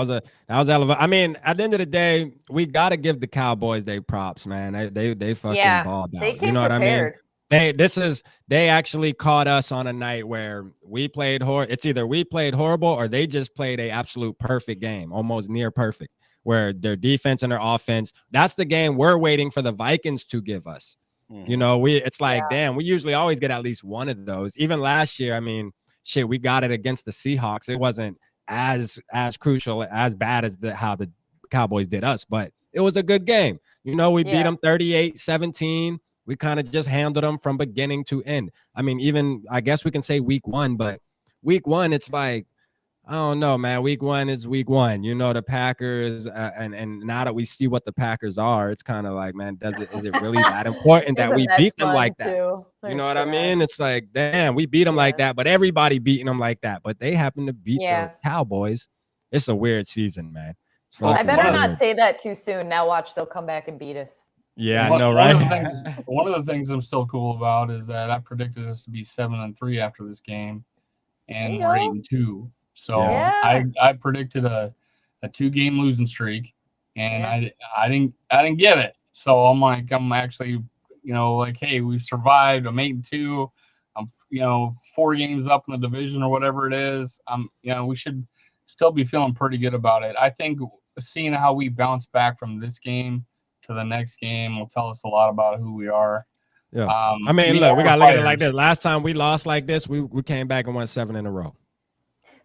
was hell of a. I mean, at the end of the day, we got to give the Cowboys their props, man. They fucking balled out. They came You know prepared. what I mean? They actually caught us on a night where we played It's either we played horrible or they just played a absolute perfect game, almost near perfect, where their defense and their offense. That's the game we're waiting for the Vikings to give us. It's like, damn, we usually always get at least one of those. Even last year, I mean, shit, we got it against the Seahawks. It wasn't as crucial, as bad as how the Cowboys did us, but it was a good game. We beat them 38-17. We kind of just handled them from beginning to end. I mean, even I guess we can say week one, but week one, it's like, I don't know, man. Week one is week one. The Packers, and now that we see what the Packers are, it's kind of like, man, is it really that important that we beat them like that? You know what I mean? It's like, damn, we beat them like that, but everybody beating them like that. But they happen to beat the Cowboys. It's a weird season, man. I better not say that too soon. Now watch, they'll come back and beat us. Yeah, I know, right? One of the things I'm still cool about is that I predicted us to be 7-3 after this game, and we're 8-2. So I predicted a 2-game losing streak, and I didn't get it. So I'm actually, like, hey, we survived. I'm 8-2. I'm 4 games up in the division or whatever it is. We should still be feeling pretty good about it. I think seeing how we bounce back from this game to the next game will tell us a lot about who we are. Yeah. I mean, look, we got to look at it like this. Last time we lost like this, we came back and won 7 in a row.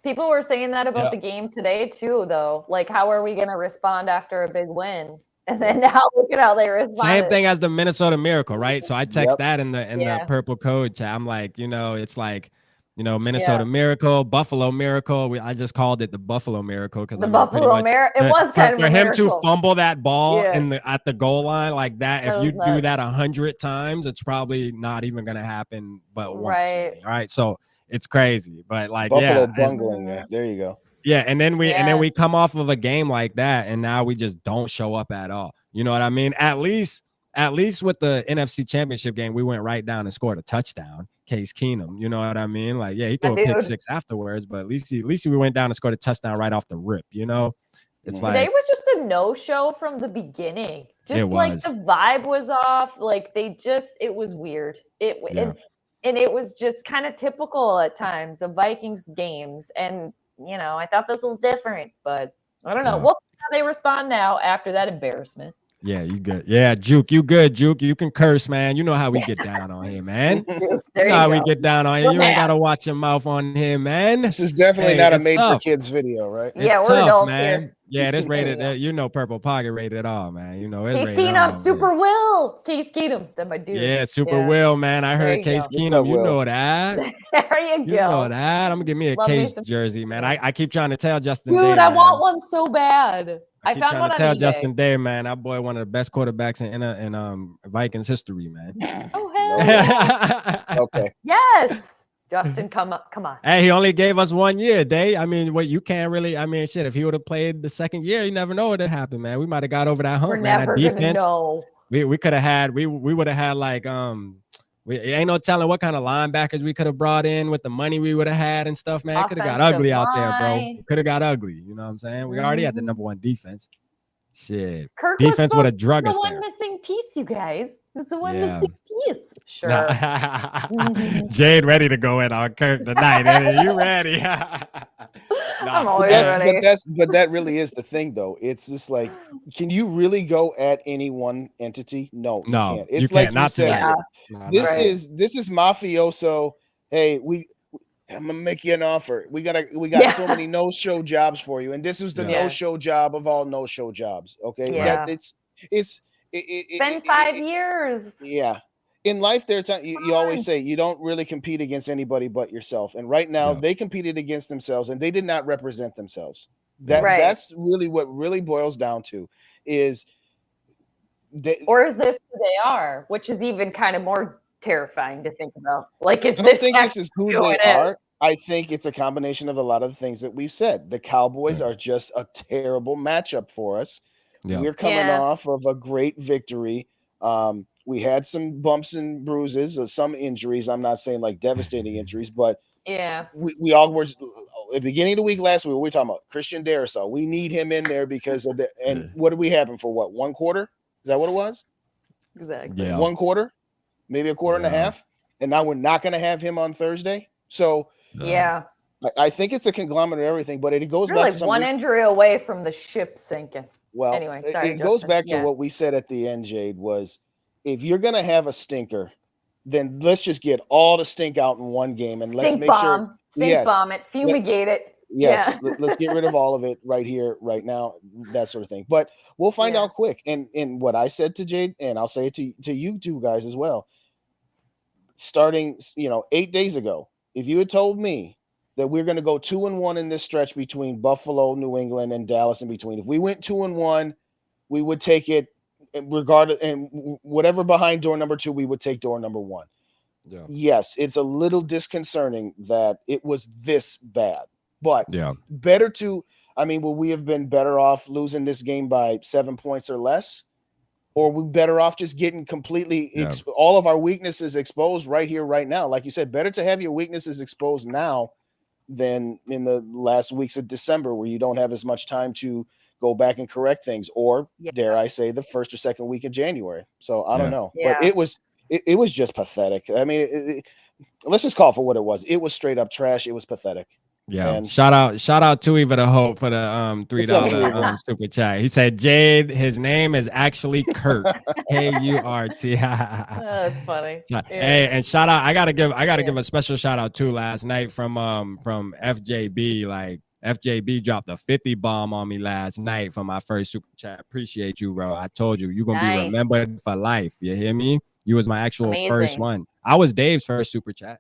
People were saying that about the game today too, though. Like, how are we going to respond after a big win? And then now look at how they responded. Same thing as the Minnesota Miracle, right? So I text that in the purple code chat. I'm like, it's like, Minnesota Miracle, Buffalo Miracle. I just called it the Buffalo Miracle because the Buffalo Miracle. It was kind of for a him miracle. to fumble that ball at the goal line like that. If you do that 100 times, it's probably not even gonna happen. But once, maybe, right? So it's crazy, but like Buffalo bungling. There you go. Yeah, and then we come off of a game like that, and now we just don't show up at all. You know what I mean? At least with the NFC Championship game, we went right down and scored a touchdown. Case Keenum, you know what I mean? Like, he threw a pick 6 afterwards, but at least we went down and scored a touchdown right off the rip. It's like today was just a no-show from the beginning. Just like the vibe was off. Like it was weird. And it was just kind of typical at times of Vikings games. And I thought this was different, but I don't know. We'll see how they respond now after that embarrassment. Yeah, you good. Yeah, Juke, you good, Juke. You can curse, man. You know how we get down on here, man. There You know how we go. get down on here. You ain't gotta watch your mouth on here, man. This is definitely Hey, not a it's made for tough. kids video, right? Yeah, It's we're tough, adults man. here. Yeah, this There you rated. go. You know, Purple Pocket rated all, man. You know, it's Case rated Keenum, all. Super Will. Case Keenum, that my dude. Yeah, Super Yeah. Will, man. I There heard you Case go. Keenum. You Will? know that. There you You know go. that. I'm gonna give me a Love me Case some- jersey, man. I keep trying to tell Justin Dude, Day, I man. want one so bad. I keep found trying one to on tell eBay. Justin Day, man. That boy, one of the best quarterbacks in Vikings history, man. Oh hell yeah. Okay. Yes. Justin, come on. Hey, he only gave us 1 year, Day. I mean, what you can't really. I mean, shit. If he would have played the second year, you never know what would happen, man. We might have got over that hump, We're man. never That gonna defense. know. We could have had. We would have had like We ain't no telling what kind of linebackers we could have brought in with the money we would have had and stuff, man. It could have got Offensive ugly out there, bro. line. It could have got ugly. You know what I'm saying? We already had the number one defense. Shit. Kirk Defense was would have drug the us one there. missing piece, you guys. It's the one Yeah. missing piece. Sure. Jade ready to go in on Kirk tonight. Are you ready? I'm always ready. But that really is the thing, though. It's just like, can you really go at any one entity? No, you can't. It's you like can't. you Not said. tonight. This Right. is mafioso. Hey, I'm gonna make you an offer. We got so many no-show jobs for you, and this was the Yeah. no-show job of all no-show jobs. Okay, Yeah. it's been 5 years. Yeah. In life, there's you always say you don't really compete against anybody but yourself. And right now, Yeah. they competed against themselves, and they did not represent themselves. Right. That's really what really boils down to is. Or is this who they are, which is even kind of more terrifying to think about. Like, is I this? don't think this is who who they it are. I think it's a combination of a lot of the things that we've said. The Cowboys Yeah. are just a terrible matchup for us. Yeah. We're coming Yeah. off of a great victory. We had some bumps and bruises, some injuries. I'm not saying like devastating injuries, but Yeah. we all were at the beginning of the week last week. We were talking about Christian Darrisaw. We need him in there because of what did we have him for? What, 1 quarter? Is that what it was? Exactly. Yeah. 1 quarter, maybe a quarter and a half, and now we're not going to have him on Thursday. So Yeah. I think it's a conglomerate of everything, but it goes You're back like to some one injury away from the ship sinking. well. Anyway, sorry, it goes Justin. back to Yeah. what we said at the end, Jade. Was if you're going to have a stinker, then let's just get all the stink out in one game, and let's Stink make bomb. sure. Stink Yes. bomb it. Fumigate it. Yes, Yeah. let's get rid of all of it right here, right now, that sort of thing. But we'll find Yeah. out quick. And what I said to Jade, and I'll say it to you two guys as well. Starting, 8 days ago, if you had told me that we're going to go 2-1 in this stretch between Buffalo, New England, and Dallas in between, if we went 2-1, we would take it regardless, and whatever behind door number 2, we would take door number 1. Yeah. Yes, it's a little disconcerting that it was this bad, but Yeah. better to, will we have been better off losing this game by 7 points or less? Or we better off just getting completely all of our weaknesses exposed right here, right now? Like you said, better to have your weaknesses exposed now than in the last weeks of December where you don't have as much time to go back and correct things, or dare I say the first or second week of January. So I don't know, but it was just pathetic. Let's just call it for what it was. It was straight up trash. It was pathetic. Yeah. And shout out to Eva the Hope for the $3 super chat. He said Jade, his name is actually Kirk. K-U-R-T. That's funny. Yeah. Hey, and shout out, I gotta give a special shout out too last night from FJB. Like FJB dropped a 50 bomb on me last night for my first super chat. Appreciate you, bro. I told you, you're gonna be remembered for life. You hear me? You was my actual first one. I was Dave's first super chat.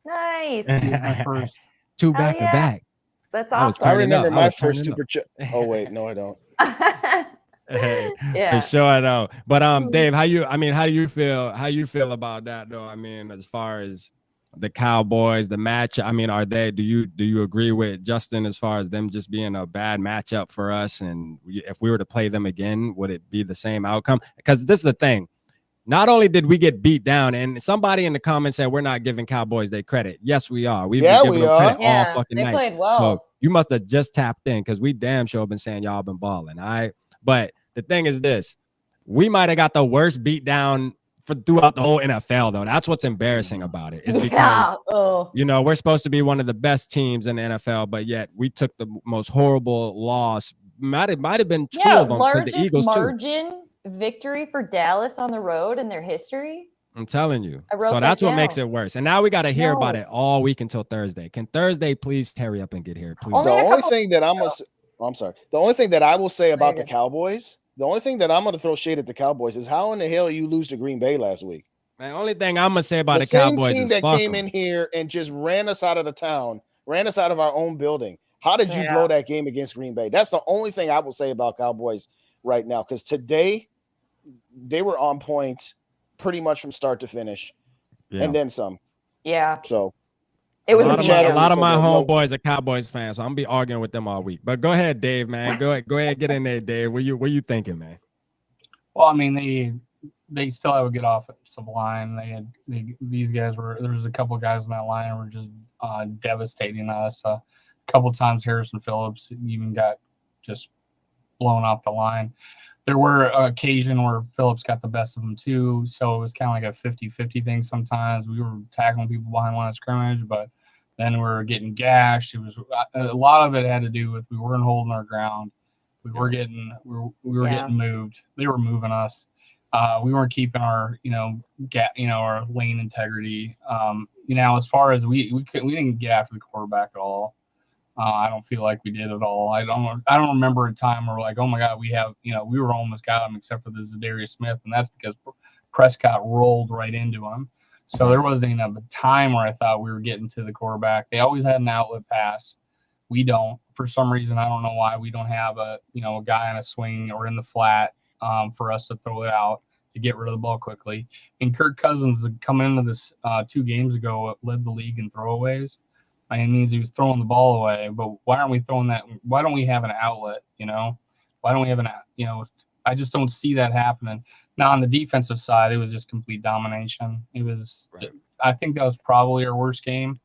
Nice. He was my first. 2 back to back. That's awesome. I remember my first super chat. Oh wait, no, I don't. For sure I know. But Dave, how do you feel about that though? As far as the Cowboys, the match, do you agree with Justin as far as them just being a bad matchup for us? And if we were to play them again, would it be the same outcome? Because this is the thing. Not only did we get beat down, and somebody in the comments said we're not giving Cowboys their credit. Yes, we are. We've been giving them credit all fucking they night. Played well. So you must have just tapped in because we damn sure been saying y'all been balling. All right. But the thing is this, we might have got the worst beat down throughout the whole NFL, though. That's what's embarrassing about it. Is because we're supposed to be one of the best teams in the NFL, but yet we took the most horrible loss might have been two Yeah, of them because the largest Eagles too. margin victory for Dallas on the road in their history. I'm telling you. I wrote So that that's what makes down. it worse. And now we got to hear about No. it all week until Thursday. Can Thursday please hurry up and get here, please? Only The a only couple thing that I'm sorry. The only thing that I will say about the Okay. Cowboys, the only thing that I'm going to throw shade at the Cowboys is how in the hell you lose to Green Bay last week. Man, only thing I'm gonna say about the same Cowboys team is that fuck came 'em. in here and just ran us out of the town, ran us out of our own building. How did you Yeah. blow that game against Green Bay? That's the only thing I will say about Cowboys right now, because today they were on point pretty much from start to finish, Yeah. and then some. Yeah, So it was a lot of my No. homeboys are Cowboys fans, so I'm gonna be arguing with them all week. But go ahead, Dave, man. Go ahead, get in there, Dave. What you thinking, man? Well, I mean, they still have a good offensive line. These guys there was a couple of guys in that line who were just devastating us. A couple times Harrison Phillips even got just blown off the line. There were occasion where Phillips got the best of them too, so it was kind of like a 50-50 thing sometimes. We were tackling people behind line of scrimmage, but then we were getting gashed. It was a lot of it had to do with we weren't holding our ground. We were getting getting moved. They were moving us. We weren't keeping our our lane integrity. As far as we didn't get after the quarterback at all. I don't feel like we did at all. I don't remember a time where we're like, oh my God, we were almost got him except for the Zadarius Smith, and that's because Prescott rolled right into him. So there wasn't even a time where I thought we were getting to the quarterback. They always had an outlet pass. We don't. For some reason, I don't know why we don't have a guy on a swing or in the flat for us to throw it out to get rid of the ball quickly. And Kirk Cousins coming into this 2 games ago led the league in throwaways. It means he was throwing the ball away, but why aren't we throwing that? Why don't we have an outlet? Why don't we have I just don't see that happening. Now on the defensive side, it was just complete domination. It was, right. I think that was probably our worst game.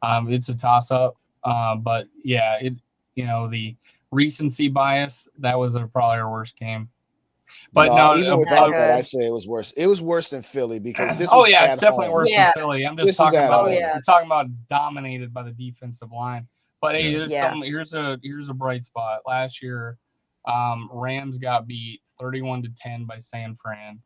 It's a toss up, but yeah, the recency bias, that was probably our worst game. But even without that, I say it was worse. It was worse than Philly because this. It's definitely worse than Philly. I'm just talking about. I'm talking about dominated by the defensive line. But hey, here's a bright spot. Last year, Rams got beat 31-10 by San Fran,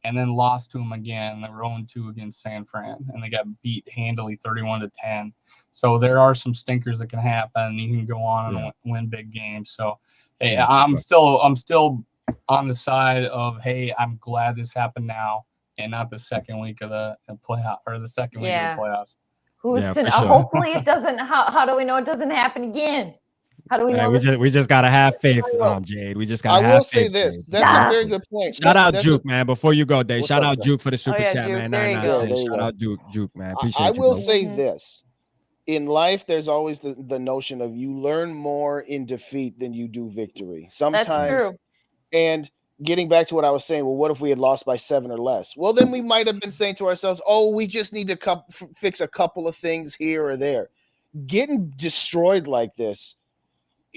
and then lost to them again. They were 0-2 against San Fran, and they got beat handily 31-10. So there are some stinkers that can happen. You can go on and win big games. So hey, I'm still on the side of, hey, I'm glad this happened now and not the second week of the playoff or the second week of the playoffs. Hopefully it doesn't. How do we know it doesn't happen again? How do we know? We just gotta have faith, Jade. We just gotta have faith. I will say this. That's a very good point. Shout out Juke, man. Before you go, Dave. Shout out Juke for the super chat, man. 996. Shout out Juke, man. Appreciate you. I will say this. In life, there's always the notion of you learn more in defeat than you do victory. Sometimes. That's true. And getting back to what I was saying, well, what if we had lost by 7 or less? Well, then we might have been saying to ourselves, oh, we just need to fix a couple of things here or there. Getting destroyed like this,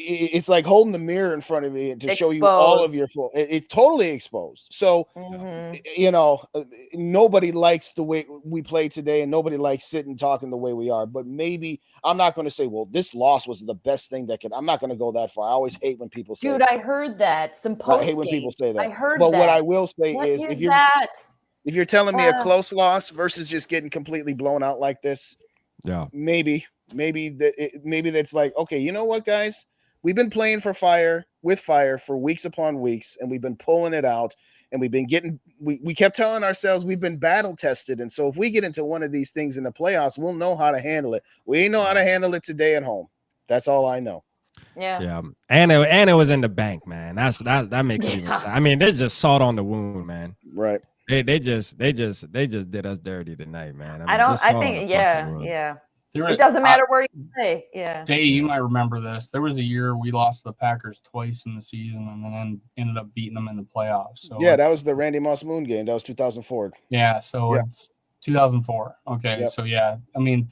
it's like holding the mirror in front of me to show you all of your fault. It's totally exposed. So, nobody likes the way we play today, and nobody likes sitting talking the way we are. But maybe I'm not going to say, well, this loss was the best thing that could. I'm not going to go that far. I always hate when people say, dude, I heard that. I hate when people say that. I heard but that. What I will say is if you're telling me a close loss versus just getting completely blown out like this, maybe that's like, okay, you know what, guys? We've been playing with fire for weeks upon weeks, and we've been pulling it out, and we've been we kept telling ourselves we've been battle tested. And so if we get into one of these things in the playoffs, we'll know how to handle it. We know how to handle it today at home. That's all I know. Yeah. And it was in the bank, man. That makes it even sad. I mean, there's just salt on the wound, man. Right. They just did us dirty tonight, man. It doesn't matter where you play. Yeah. Dave, you might remember this. There was a year we lost to the Packers twice in the season and then ended up beating them in the playoffs. So that was the Randy Moss Moon game. That was 2004. Yeah. So it's 2004. Okay. Yep. So I mean,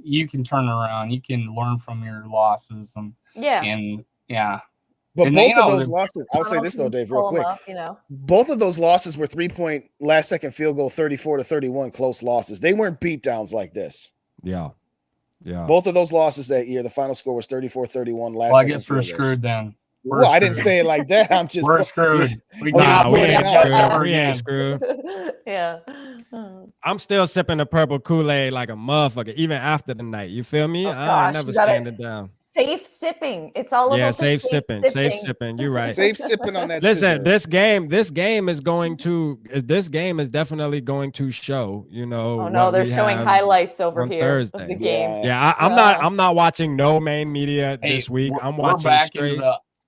you can turn it around. You can learn from your losses. But both of those losses, I'll say this though, Dave, real quick. Both of those losses were 3-point last second field goal, 34-31 close losses. They weren't beatdowns like this. Yeah. Both of those losses that year, the final score was 34-31. I guess we're screwed then. Well, I didn't say it like that. I'm just we're screwed. We Nah, we put it ain't out. screwed. We ain't screwed. Yeah. I'm still sipping the purple Kool-Aid like a motherfucker, even after the night. You feel me? Oh, I ain't gosh, never you gotta- standing down. Safe sipping. It's all Yeah, about the safe sipping. Safe sipping. You're right. Safe sipping on that. Listen, scissor. this game is definitely going to show, you know. Oh no, what they're we showing have highlights over on here of Thursday. the game. Yeah, I'm not watching no main media this week. I'm watching straight.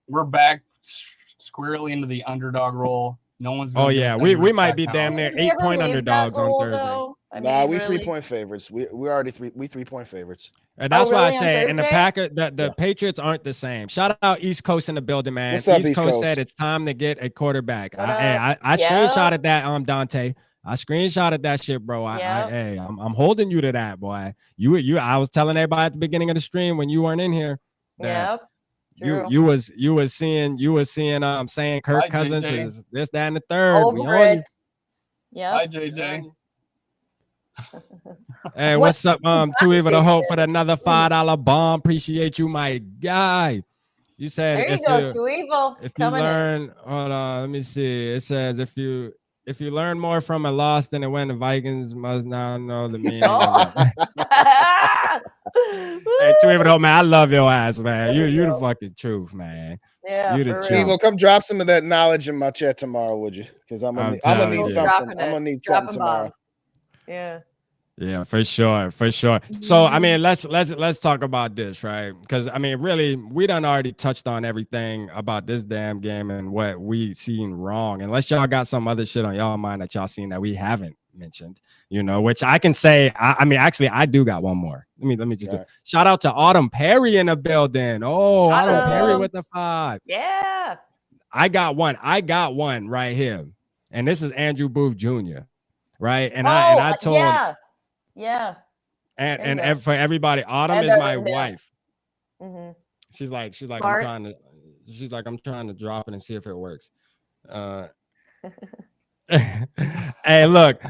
We're back squarely into the underdog role. No one's. Oh yeah, we might be damn near Did we ever 8-point leave underdogs that on role, Thursday. though? I Nah, mean, we really? 3-point favorites. We're already 3-point favorites. And that's why really, I on say, and the Thursday? Packers, the Patriots aren't the same. Shout out East Coast in the building, man. What's up, East East Coast Coast? said it's time to get a quarterback. What I up? Yeah. screenshotted that, Dante. I screenshotted that shit, bro. Yep. I'm holding you to that, boy. I was telling everybody at the beginning of the stream when you weren't in here that Yep. you was seeing saying Kirk Hi, Cousins JJ. is this, that, and the third. We Over on you. it. Yep. Hi, JJ. Hey, what's up? Too evil to hope for another $5 bomb. Appreciate you, my guy. You said There you go, Too Evil. if you learn, hold on, let me see. It says if you learn more from a loss than a win, the Vikings must now know the meaning of it. Hey, Too evil to hope, man. I love your ass, man. You the fucking truth, man. Yeah, you the for truth. real. Evil, come drop some of that knowledge in my chat tomorrow, would you? Because I'm gonna need something. I'm gonna need something tomorrow. Yeah. Yeah, for sure. So I mean, let's talk about this, right? Because I mean, really, we done already touched on everything about this damn game and what we seen wrong. Unless y'all got some other shit on y'all mind that y'all seen that we haven't mentioned, you know, which I can say. I mean, actually, I do got one more. Let me just do. Shout out to Autumn Perry in the building. Oh, Autumn Perry with the 5. Yeah. I got one right here, and this is Andrew Booth Jr. Right, and I told. Yeah. And for everybody, Autumn is my wife. Mm-hmm. She's like Smart. I'm trying to drop it and see if it works. Hey, look,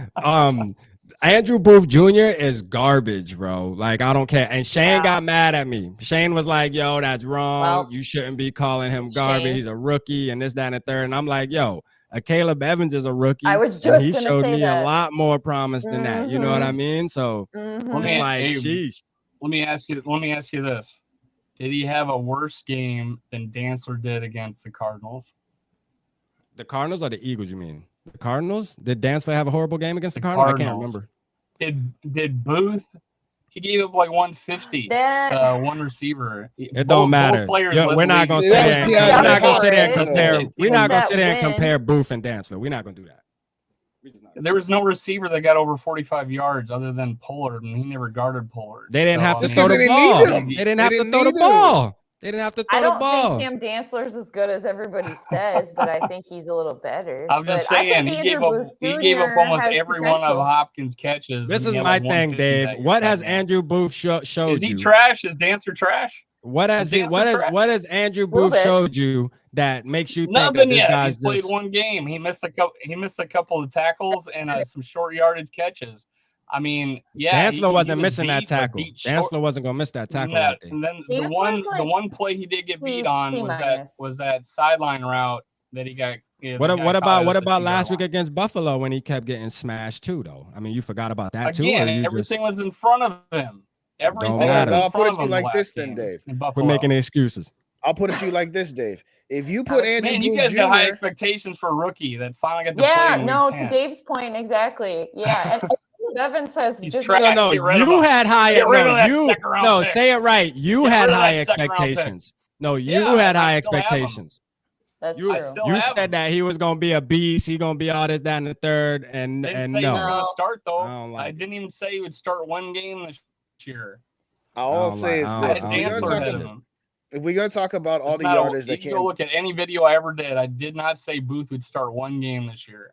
Andrew Booth Jr. is garbage, bro. Like, I don't care. And Shane got mad at me. Shane was like, yo, that's wrong. Well, you shouldn't be calling him garbage. Shane. He's a rookie and this, that, and the third. And I'm like, yo, Caleb Evans is a rookie. I was just he showed me that. a lot more promise than that. You know what I mean? So it's like, sheesh. Let me ask you this. Did he have a worse game than Dantzler did against the Cardinals? The Cardinals or the Eagles, you mean? The Cardinals? Did Dantzler have a horrible game against the Cardinals? I can't remember. Did Booth? He gave up like 150 to one receiver. It don't matter. We're not gonna sit there and compare. We're not gonna sit there and compare Booth and Dantzler. We're not gonna do that. There was no receiver that got over 45 yards other than Pollard, and he never guarded Pollard. They didn't have to throw the ball. They didn't have to throw the ball. They didn't have to throw the ball. I don't think Cam Dantzler's as good as everybody says, but I think he's a little better. I'm just saying he gave up almost every one of Hopkins' catches. This is my thing, Dave. What has Andrew Booth showed you? Is he trash? Is Dantzler trash? What has Andrew Booth showed you that makes you think nothing that this yet? guy's He played one game. He missed a couple of tackles and some short yardage catches. I mean, yeah, Dantzler wasn't missing that tackle. Dantzler wasn't gonna miss that tackle. And then the one play he did get beat on was that sideline route that he got. What about last week against Buffalo when he kept getting smashed too? Though I mean, you forgot about that too. Everything was in front of him. Everything. I'll put it to you like this, then, Dave. We're making excuses. I'll put it to you like this, Dave. If you put Andrew Booth you guys Jr. got high expectations for a rookie that finally got to play. Yeah, no, to Dave's point, exactly. Yeah, and Evans has he's just trash. No, you had high. No, say it right. You had high expectations. No, you had high expectations. That's true. You said that he was gonna be a beast. He gonna be all this, that, and the third. And no, he was gonna start though. I didn't even say he would start one game this year. All I'll say is this: if we're gonna talk about all the yardage that came, go look at any video I ever did. I did not say Booth would start one game this year.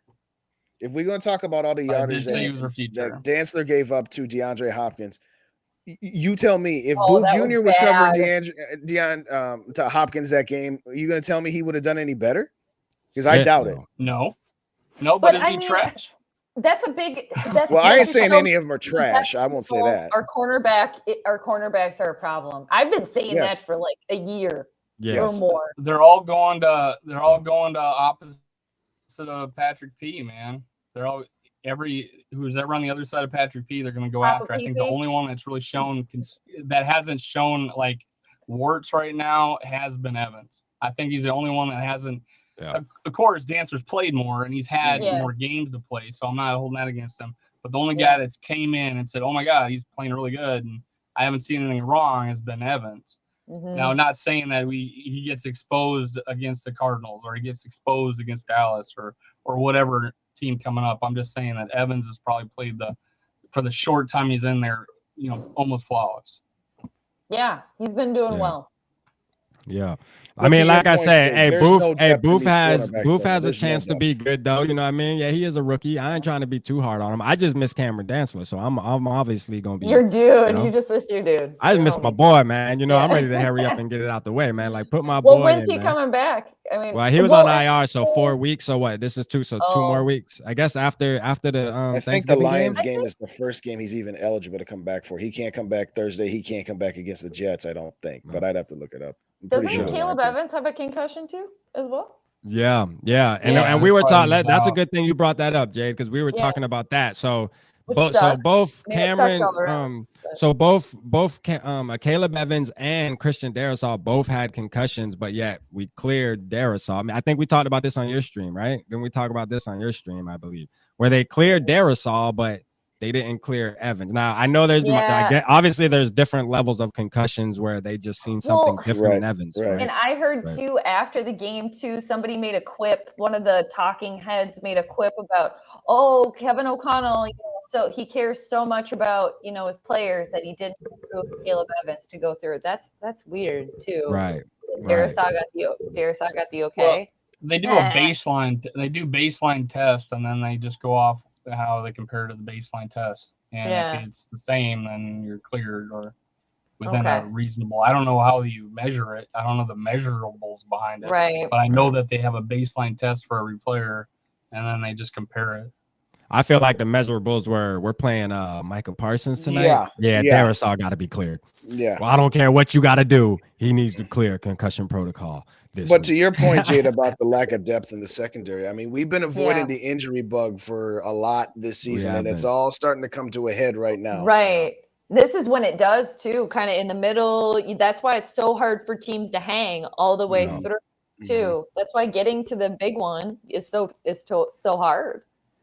If we're gonna talk about all the yardage that Dantzler gave up to DeAndre Hopkins, you tell me if Booth Jr. was covering to Hopkins that game, are you gonna tell me he would have done any better? Because I doubt it. No, but is he trash? That's a big. Well, I ain't saying any of them are trash. I won't say that. Our cornerbacks are a problem. I've been saying that for like a year. or more. They're all going to opposite of Patrick P, man. They're all who's ever on the other side of Patrick P, they're going to go after. I think the only one that's really shown that hasn't shown like warts right now has been Evans. I think he's the only one that hasn't. Yeah. Of course, Dancer's played more and he's had more games to play, so I'm not holding that against him. But the only guy that's came in and said, "Oh my God, he's playing really good," and I haven't seen anything wrong, has been Evans. Mm-hmm. Now, not saying that he gets exposed against the Cardinals or he gets exposed against Dallas or whatever team coming up. I'm just saying that Evans has probably played for the short time he's in there, almost flawless. Yeah, he's been doing well. Yeah. I mean, like I said, Booth has a chance to be good though. You know what I mean? Yeah, he is a rookie. I ain't trying to be too hard on him. I just miss Cameron Dantzler, so I'm obviously gonna be your dude. You just miss your dude. I just miss my boy, man. I'm ready to hurry up and get it out the way, man. Like put my boy. Well, when's he coming back? I mean, he was on IR, so 4 weeks. So what? This is 2 more weeks. I guess after the I think the Lions game is the first game he's even eligible to come back for. He can't come back Thursday. He can't come back against the Jets, I don't think. But I'd have to look it up. Doesn't Caleb Evans have a concussion too, as well? Yeah. And we were talking. That's a good thing you brought that up, Jade, because we were talking about that. So both Cameron, Caleb Evans and Christian Darrisaw both had concussions, but yet we cleared Darrisaw. I mean, I think we talked about this on your stream, right? Didn't we talk about this on your stream, I believe, where they cleared Darrisaw, but they didn't clear Evans. Now, I know obviously there's different levels of concussions where they just seen something different in Evans. Right? And I heard too, after the game too, somebody made a quip. One of the talking heads made a quip about, Kevin O'Connell, so he cares so much about, his players that he didn't approve Caleb Evans to go through. That's weird too. Right. Darrisaw got the okay. Well, they do a baseline. They do baseline test, and then they just go off how they compare to the baseline test, and if it's the same, then you're cleared or within a reasonable. I don't know how you measure it. I don't know the measurables behind it, right? But I know that they have a baseline test for every player, and then they just compare it. I feel like the measurables we're playing Michael Parsons tonight. Yeah. Darrisaw got to be cleared. Yeah. Well, I don't care what you got to do. He needs to clear concussion protocol. But to your point, Jade, about the lack of depth in the secondary, I mean, we've been avoiding the injury bug for a lot this season, and it's all starting to come to a head right now. Right. This is when it does too, kind of in the middle. That's why it's so hard for teams to hang all the way through too. Mm-hmm. That's why getting to the big one is so hard.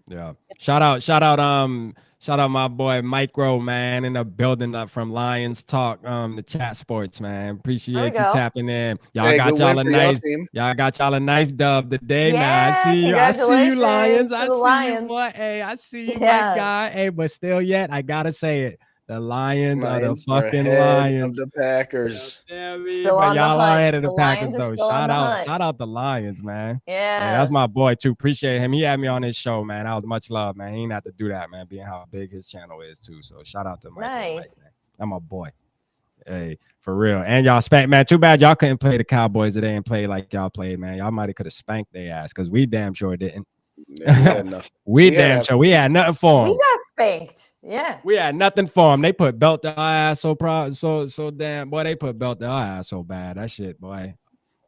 Yeah. Shout out my boy Micro, man, in the building up from Lions Talk, the chat sports, man. Appreciate you tapping in. Y'all got y'all a nice dub today, man. I see you, Lions. I see you, boy. Hey, I see you, my guy. Hey, but still yet, I gotta say it. The Lions are the fucking Lions of the Packers. But y'all are ahead of the Packers, though. Shout out the Lions, man. Yeah, that's my boy too. Appreciate him. He had me on his show, man. That was much love, man. He ain't have to do that, man. Being how big his channel is too. So shout out to Mike. Nice. Mike, man. That's my boy. Hey, for real. And y'all spanked, man. Too bad y'all couldn't play the Cowboys today and play like y'all played, man. Y'all might have could have spanked their ass because we damn sure didn't. We had nothing for them. We got spanked. Yeah. We had nothing for them. They put belt to our ass so damn, boy, they put belt to our ass so bad. That shit, boy.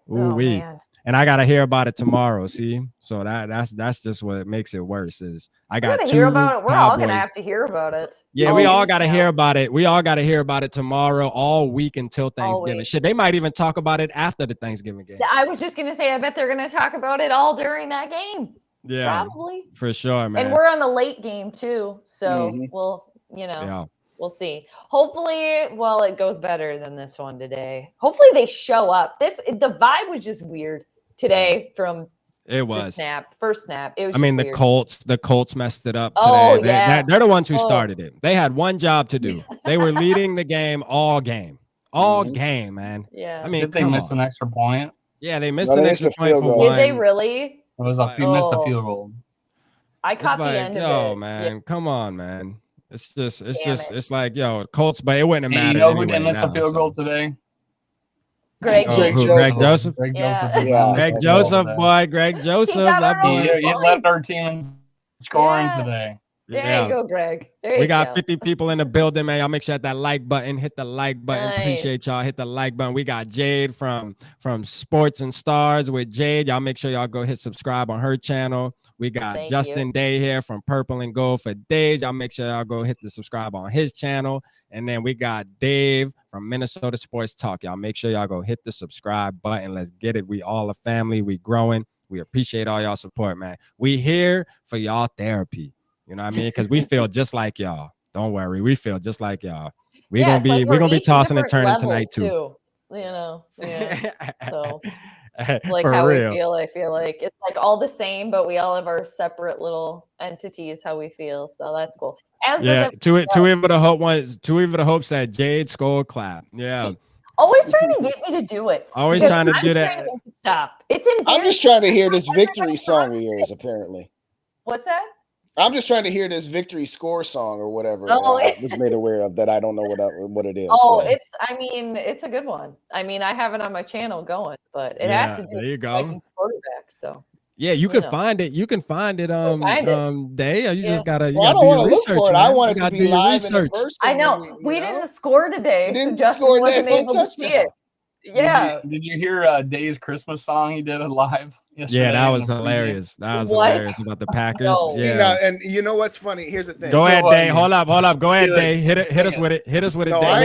Man. And I gotta hear about it tomorrow. See, so that's just what makes it worse. Is I got to hear about it. We're all gonna have to hear about it. Yeah, we all gotta hear about it. We all gotta hear about it tomorrow, all week until Thanksgiving. Shit, they might even talk about it after the Thanksgiving game. I was just gonna say, I bet they're gonna talk about it all during that game. Yeah, probably for sure, man. And we're on the late game too, so we'll see. Hopefully, it goes better than this one today. Hopefully, they show up. The vibe was just weird today from first snap. It was. I mean, the Colts messed it up today. They're the ones who started it. They had one job to do. They were leading the game all game, man. Yeah. I mean, did they miss an extra point? Yeah, they missed an extra point for one. Did they really? It was missed a field goal. I caught the end of it. Yo, man, come on, man. It's like, yo, Colts, but it wouldn't have mattered. You know who didn't miss a field goal today? Greg Joseph. Greg Joseph, boy. Greg Joseph. He led our team in scoring today. There you go, Greg. We got 50 people in the building, man. Y'all make sure that like button, hit the like button. Nice. Appreciate y'all. Hit the like button. We got Jade from Sports and Stars with Jade. Y'all make sure y'all go hit subscribe on her channel. We got Justin Day here from Purple and Gold for Days. Y'all make sure y'all go hit the subscribe on his channel. And then we got Dave from Minnesota Sports Talk. Y'all make sure y'all go hit the subscribe button. Let's get it. We all a family. We growing. We appreciate all y'all support, man. We here for y'all therapy. You know what I mean? Because we feel just like y'all. Don't worry. We feel just like y'all. We're gonna be tossing and turning tonight too. You know, so like For how real. we feel, I feel like it's like all the same, but we all have our separate little entities, how we feel. So that's cool. Two of the hope said Jade Skol clap. Yeah. Always trying to get me to do it. Always trying to do that. Stop. It's embarrassing. I'm just trying to hear this victory song of yours, apparently. What's that? I'm just trying to hear this victory score song or whatever Oh, I was made aware of that I don't know what it is. Oh, so. it's a good one. I mean, I have it on my channel going, but it has to do there you with go. Vikings quarterback. So yeah, you can find it. You can find it. Day. You just gotta. You I don't want to look for it. I want it to be live and in person. I know. We didn't score today. We didn't so score wasn't that able to see it. Yeah. Did you hear Day's Christmas song he did it live yesterday? Yeah, that was hilarious. That was hilarious about the Packers. No. See, Yeah. now, and you know what's funny? Here's the thing. Go ahead, Day. Hold up. Go ahead, Day. Hit us with it. Hit us with it. No, Day. I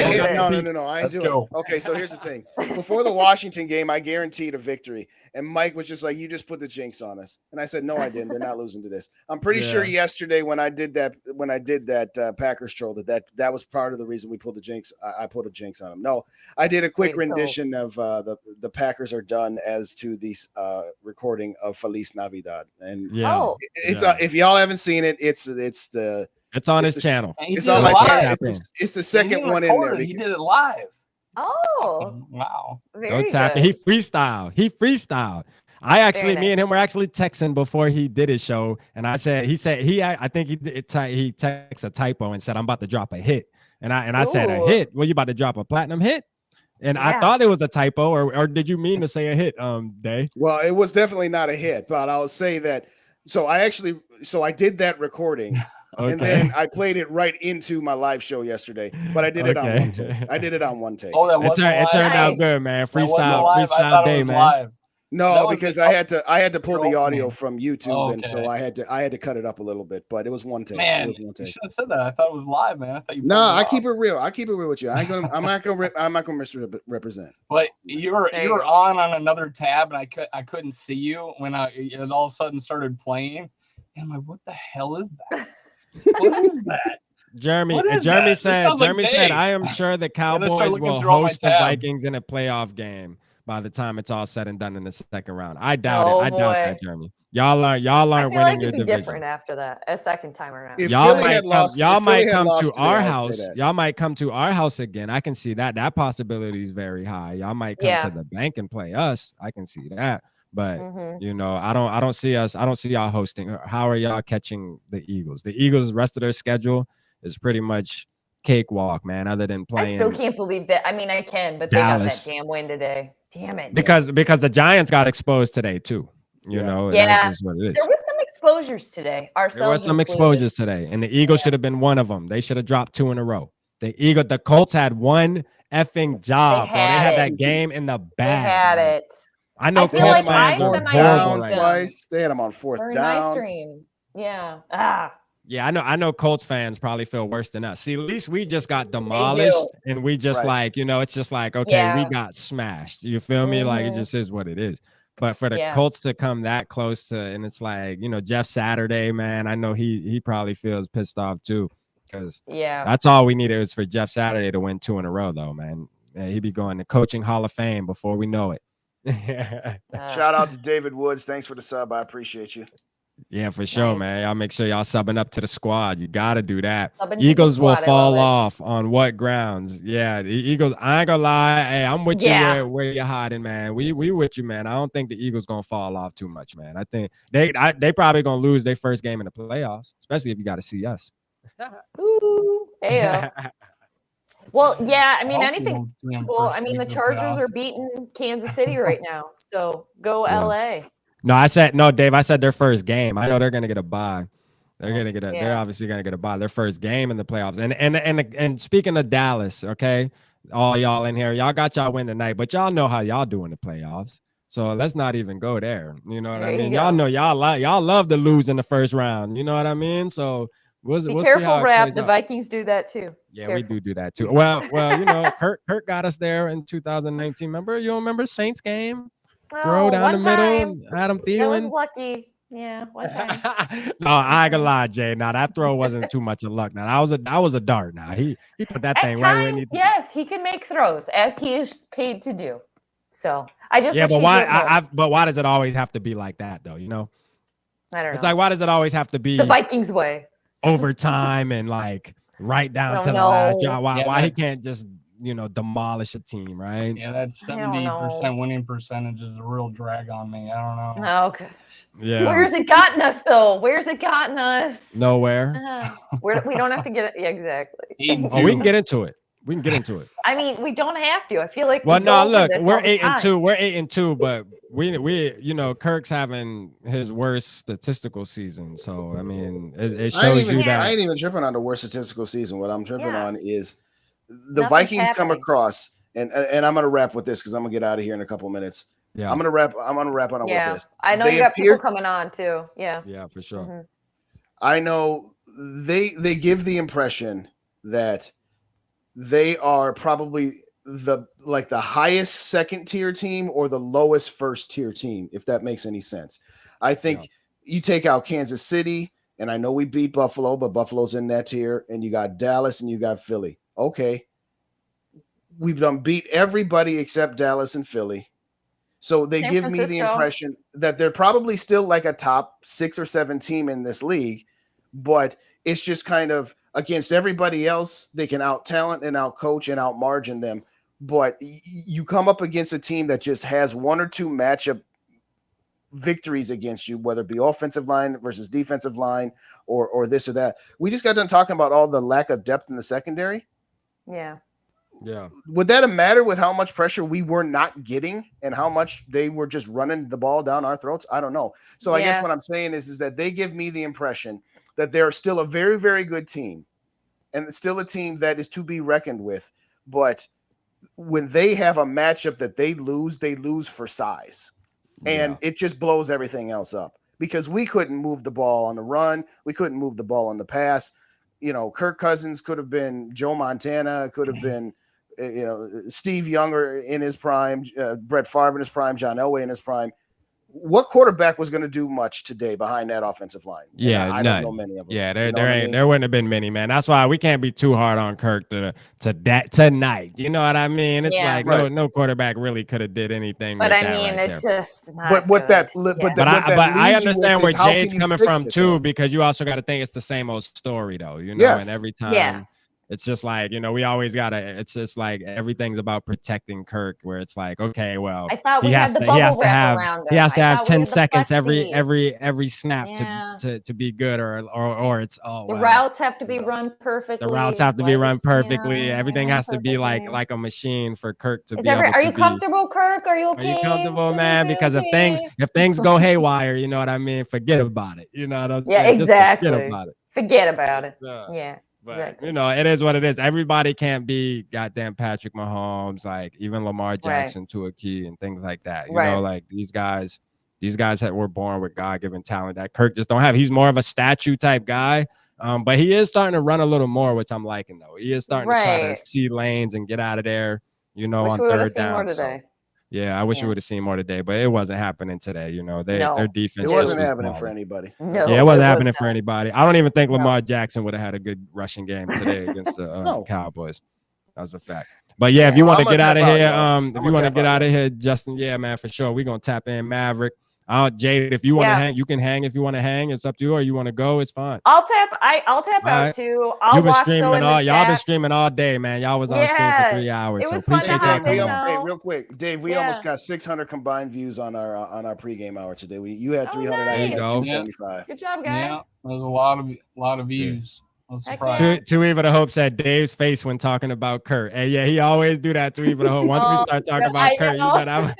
ain't doing go. it. Okay, so here's the thing. Before the Washington game, I guaranteed a victory. And Mike was just like, you just put the jinx on us. And I said, no, I didn't. They're not losing to this. I'm pretty sure yesterday when I did that Packers troll, that was part of the reason we pulled the jinx. I put a jinx on them. No, I did a quick rendition of the Packers are done as to the recording of Feliz Navidad. And if y'all haven't seen it, it's on his channel. It's on my channel. It's the second one in there. He did it live. Oh, wow. Go tap it. He freestyled. Me and him were actually texting before he did his show. And I said, I think he texted a typo and said, I'm about to drop a hit. And I said, a hit? Well, you about to drop a platinum hit? And I thought it was a typo, or did you mean to say a hit, Day? Well, it was definitely not a hit, but I'll say that. So I did that recording. Okay. And then I played it right into my live show yesterday, but I did it on one take. Oh, that was it turned out good, man. Freestyle Day, man. Live. No, because I had to pull the audio from YouTube, and so I had to cut it up a little bit. But it was one take. Man, it was one take. You should have said that. I thought it was live, man. I thought you. No, I keep it real. I keep it real with you. I'm not gonna misrepresent. But you were on another tab, and I couldn't see you when it all of a sudden started playing. And I'm like, what the hell is that? What is that? Jeremy said, I am sure the Cowboys will host the Vikings in a playoff game by the time it's all said and done in the second round. I doubt it. I doubt that, Jeremy. Y'all aren't winning your division. Different after that, a second time around. Y'all might come to our house. Y'all might come to our house again. I can see that. That possibility is very high. Y'all might come to the bank and play us. I can see that. But I don't see y'all hosting. How are y'all catching the Eagles? The Eagles' rest of their schedule is pretty much cakewalk, man. Other than playing, I still can't believe that. I mean, I can, but Dallas. They got that damn win today. Damn it. Because the Giants got exposed today too. You know, that's just what it is. There was some exposures today. There were some exposures today, and the Eagles should have been one of them. They should have dropped 2 in a row. The Colts had one effing job. They had that game in the bag. They had it. I know Colts fans are horrible right now. They had them on fourth down. Yeah. Yeah, I know Colts fans probably feel worse than us. See, at least we just got demolished, and we just it's just like, okay, we got smashed. You feel me? Like, it just is what it is. But for the Colts to come that close to, and it's like, Jeff Saturday, man, I know he probably feels pissed off too, because that's all we needed was for Jeff Saturday to win 2 in a row, though, man. He'd be going to Coaching Hall of Fame before we know it. Shout out to David Woods. Thanks for the sub. I appreciate you. Yeah, for sure, man. Y'all make sure y'all subbing up to the squad. You got to do that. Eagles will fall off on what grounds? Yeah, the Eagles, I ain't gonna lie. Hey, I'm with you where you're hiding, man. We with you, man. I don't think the Eagles gonna fall off too much, man. I think they probably gonna lose their first game in the playoffs, especially if you got to see us. Ooh, well, yeah, I mean, anything. Well, I mean, the Chargers are beating Kansas City right now, so go LA. No, I said no, Dave. I said their first game. I know they're gonna get a bye. They're gonna get they're obviously gonna get a bye. Their first game in the playoffs. And speaking of Dallas, okay, all y'all in here, y'all got y'all win tonight, but y'all know how y'all do in the playoffs. So let's not even go there. You know what I mean? Y'all know y'all love to lose in the first round. You know what I mean? So we'll careful, see how Rap. The Vikings do that too. Yeah, careful. we do that too. Well, you know, Kirk got us there in 2019. Remember? You don't remember Saints game? Throw down the middle and Adam Thielen. That was lucky. Yeah, one time. No, I ain't gonna lie, Jay. Now that throw wasn't too much of luck. Now that was a dart. Now he put that thing right where he needed. Yes, he can make throws as he is paid to do. So I just but why? But why does it always have to be like that, though? You know, I don't know. It's like, why does it always have to be the Vikings way? Overtime and like right down to the last job. Why he can't just demolish a team, right? Yeah, that 70% winning percentage is a real drag on me. I don't know. Oh, okay. Yeah. Where's it gotten us though? Where's it gotten us? Nowhere. We don't have to get it. Yeah, exactly. We can get into it. I mean, we don't have to. I feel like. Well, no, look, we're 8-2. We're 8-2, but we Kirk's having his worst statistical season. So I mean, it shows you that I ain't even tripping on the worst statistical season. What I'm tripping on is the Vikings come across, and I'm gonna wrap with this because I'm gonna get out of here in a couple minutes. Yeah, I'm gonna wrap on with this. I know you got people coming on too. Yeah, for sure. Mm-hmm. I know they give the impression that they are probably the highest second tier team or the lowest first tier team, if that makes any sense. I think you take out Kansas City, and I know we beat Buffalo, but Buffalo's in that tier, and you got Dallas and you got Philly. Okay. We've done beat everybody except Dallas and Philly. So they give me the impression that they're probably still like a top 6 or 7 team in this league, but it's just kind of against everybody else, they can out talent and out coach and out margin them. But you come up against a team that just has 1 or 2 matchup victories against you, whether it be offensive line versus defensive line or this or that. We just got done talking about all the lack of depth in the secondary. Yeah. Yeah. Would that matter with how much pressure we were not getting and how much they were just running the ball down our throats? I don't know. So I guess what I'm saying is that they give me the impression that they're still a very, very good team and still a team that is to be reckoned with. But when they have a matchup that they lose for size. And it just blows everything else up because we couldn't move the ball on the run. We couldn't move the ball on the pass. Kirk Cousins could have been Joe Montana, could have been, Steve Younger in his prime, Brett Favre in his prime, John Elway in his prime. What quarterback was going to do much today behind that offensive line? Yeah, I don't know many of them. Yeah, there wouldn't have been many, man. That's why we can't be too hard on Kirk tonight. You know what I mean? It's no quarterback really could have did anything. But with I mean, that it's just not. I understand where Jay's coming from too, because you also got to think it's the same old story, though. And every time. Yeah. It's just like, we always it's just like everything's about protecting Kirk, where it's like, okay, well, I thought he has to have 10 seconds every snap to be good or it's the routes have to be run perfectly. Everything has to be like a machine for Kirk to be able to Are you comfortable, Kirk? Are you okay? Are you comfortable, man? Because if things go haywire, you know what I mean? Forget about it. You know what I'm saying? Yeah, exactly. Just forget about it. Yeah. But it is what it is. Everybody can't be goddamn Patrick Mahomes, like even Lamar Jackson to a key and things like that. You know, like these guys that were born with God-given talent that Kirk just don't have. He's more of a statue type guy. But he is starting to run a little more, which I'm liking though. He is starting to try to see lanes and get out of there, on third down. Yeah, I wish we would have seen more today, but it wasn't happening today. Their defense. It wasn't happening for anybody. No, it wasn't happening for anybody. I don't even think Lamar Jackson would have had a good rushing game today against the Cowboys. That's a fact. But yeah, if you want to get out of here, Justin, yeah, man, for sure. We're gonna tap in Maverick. Jade, if you want to hang, you can hang. If you want to hang, it's up to you. Or you want to go, it's fine. I'll tap out too. I'll You've been watch streaming y'all been streaming all day, man. Y'all was on stream for 3 hours. So appreciate y'all coming on. Hey, real quick, Dave, we almost got 600 combined views on our pregame hour today. You had 300, I had 275. Good job, guys. Yeah, there's a lot of views. Too Evil to Hope said Dave's face when talking about Kirk. Hey, yeah, he always do that. Too Evil to Hope. Once we start talking about Kirk, you know that.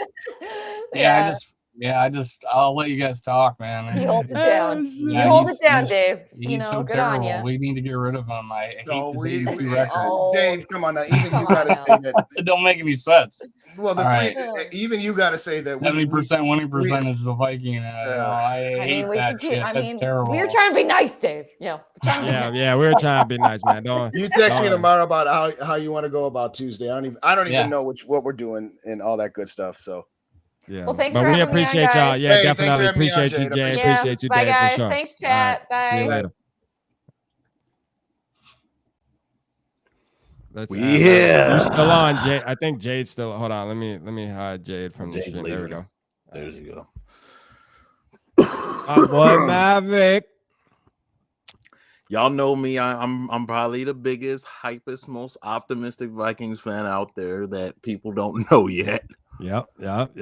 I just Yeah, I'll let you guys talk, man. You hold it down. Yeah, you hold it down, Dave. He's so so good on terrible. you. We need to get rid of him. I hate this 82 record. Dave, come on now. Even you got to say that. It don't make any sense. Well, even you got to say that 70% winning percentage of the Viking. I hate that shit. That's terrible. We were trying to be nice, Dave. Yeah, we were trying to be nice, man. You text me tomorrow about how you want to go about Tuesday. I don't even know what we're doing and all that good stuff. So. Yeah, well, thanks but for we having appreciate me on, y'all. Yeah, definitely appreciate you, Jade. Jay. Appreciate you, Bye, Dave, guys. for sure. Thanks, chat. Bye. See you later. Let's you still on, Jade? I think Jade's still. Hold on, let me hide Jade from the stream. There we go. There you go. My boy Maverick. Y'all know me. I'm probably the biggest, hypest, most optimistic Vikings fan out there that people don't know yet. Yep. But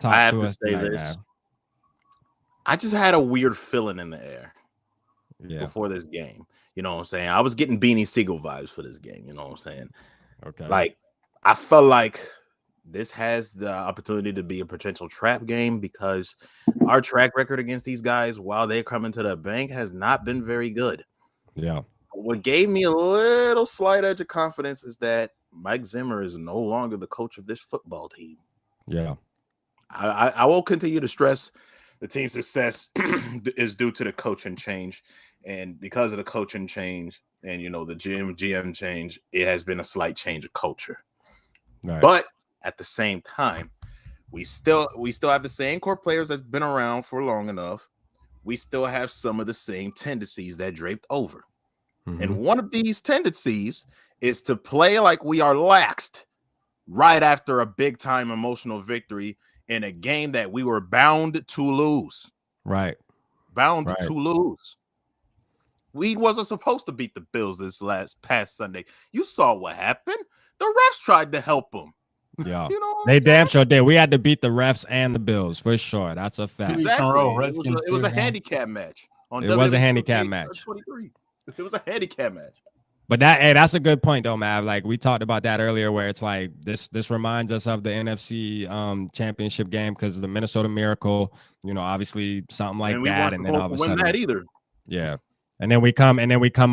I have to say this. Man. I just had a weird feeling in the air before this game. You know what I'm saying? I was getting Beanie Siegel vibes for this game. You know what I'm saying? Okay. Like, I felt like this has the opportunity to be a potential trap game because our track record against these guys while they're coming to the bank has not been very good. Yeah. What gave me a little slight edge of confidence is that Mike Zimmer is no longer the coach of this football team. Yeah. I will continue to stress the team's success is due to the coaching change. And because of the coaching change and, the GM change, it has been a slight change of culture. Right. But at the same time, we still have the same core players that's been around for long enough. We still have some of the same tendencies that draped over. Mm-hmm. And one of these tendencies is to play like we are laxed right after a big-time emotional victory in a game that we were bound to lose. Right. Bound to lose. We wasn't supposed to beat the Bills this past Sunday. You saw what happened. The refs tried to help them. Yeah. They damn sure did. We had to beat the refs and the Bills for sure. That's a fact. Exactly. It was a handicap match. It was a handicap match. 23. It was a handicap match. But that's a good point though, Mav. Like we talked about that earlier, where it's like this reminds us of the NFC championship game because the Minnesota Miracle, obviously something like that, and then all of a sudden that either. Yeah, and then we come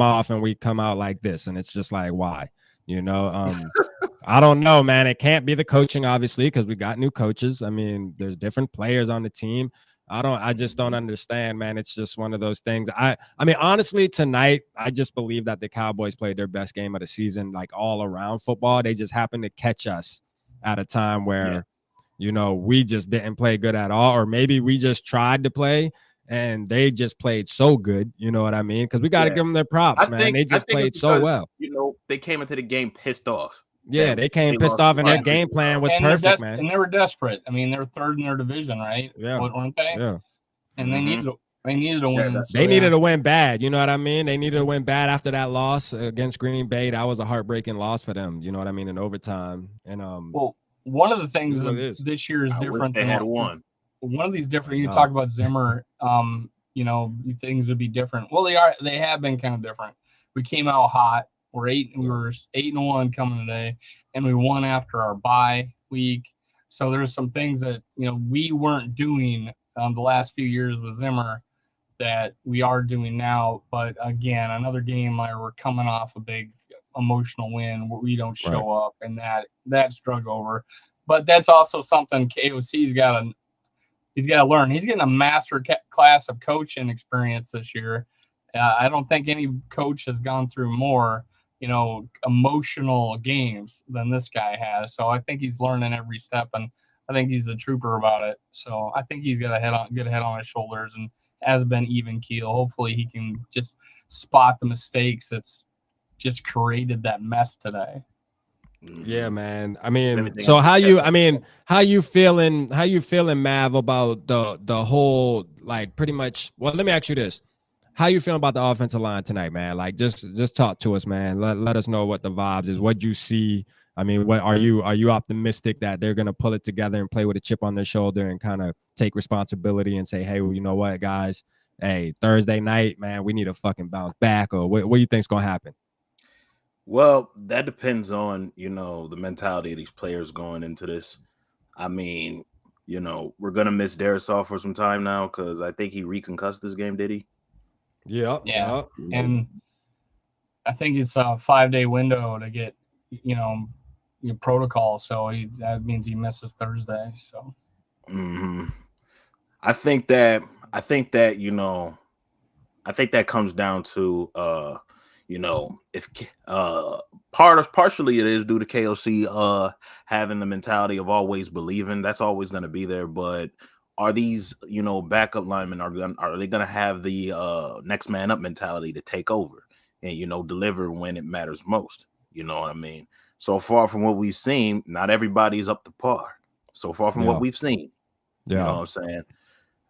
off and we come out like this, and it's just like why, I don't know, man. It can't be the coaching, obviously, because we got new coaches. I mean, there's different players on the team. I just don't understand, man. It's just one of those things. I mean, honestly, tonight, I just believe that the Cowboys played their best game of the season, like all around football. They just happened to catch us at a time where, we just didn't play good at all. Or maybe we just tried to play and they just played so good. You know what I mean? Because we got to give them their props, man. They just played so well. They came into the game pissed off. Yeah, they came pissed off, and their game plan was perfect, man. And they were desperate. I mean, they were third in their division, right? Yeah, weren't they? Yeah, and they needed to win. They needed to win bad. You know what I mean? They needed to win bad after that loss against Green Bay. That was a heartbreaking loss for them. You know what I mean? In overtime. And well, one of the things this year is different. They had one. One of these different. You talk about Zimmer. Things would be different. Well, they have been kind of different. We came out hot. We were 8-1 coming today, and we won after our bye week. So there's some things that we weren't doing the last few years with Zimmer that we are doing now. But again, another game where we're coming off a big emotional win where we don't show up, and that's drug over. But that's also something KOC's got to learn. He's getting a master class of coaching experience this year. I don't think any coach has gone through more emotional games than this guy has. So I think he's learning every step, and I think he's a trooper about it. So I think he's got a good head on his shoulders and has been even keel. Hopefully he can just spot the mistakes that's just created that mess today. Yeah, man. I mean, so how you feeling, Mav, about the whole, like, pretty much, well, let me ask you this. How you feeling about the offensive line tonight, man? Like, just talk to us, man. Let us know what the vibes is. What you see? I mean, what are you optimistic that they're gonna pull it together and play with a chip on their shoulder and kind of take responsibility and say, hey, well, you know what, guys? Hey, Thursday night, man, we need to fucking bounce back. Or what do you think's gonna happen? Well, that depends on the mentality of these players going into this. I mean, you know, we're gonna miss Darisaw for some time now because I think he reconcussed this game. Did he? Yeah. And I think it's a 5-day window to get, you know, your protocol. So that means he misses Thursday. So I think that you know, I think that comes down to you know, if partially it is due to KOC having the mentality of always believing. That's always going to be there, but are these, you know, backup linemen are they going to have the next man up mentality to take over and, you know, deliver when it matters most? You know what I mean? So far from what we've seen, not everybody's up to par. So far from what we've seen, you know what I'm saying?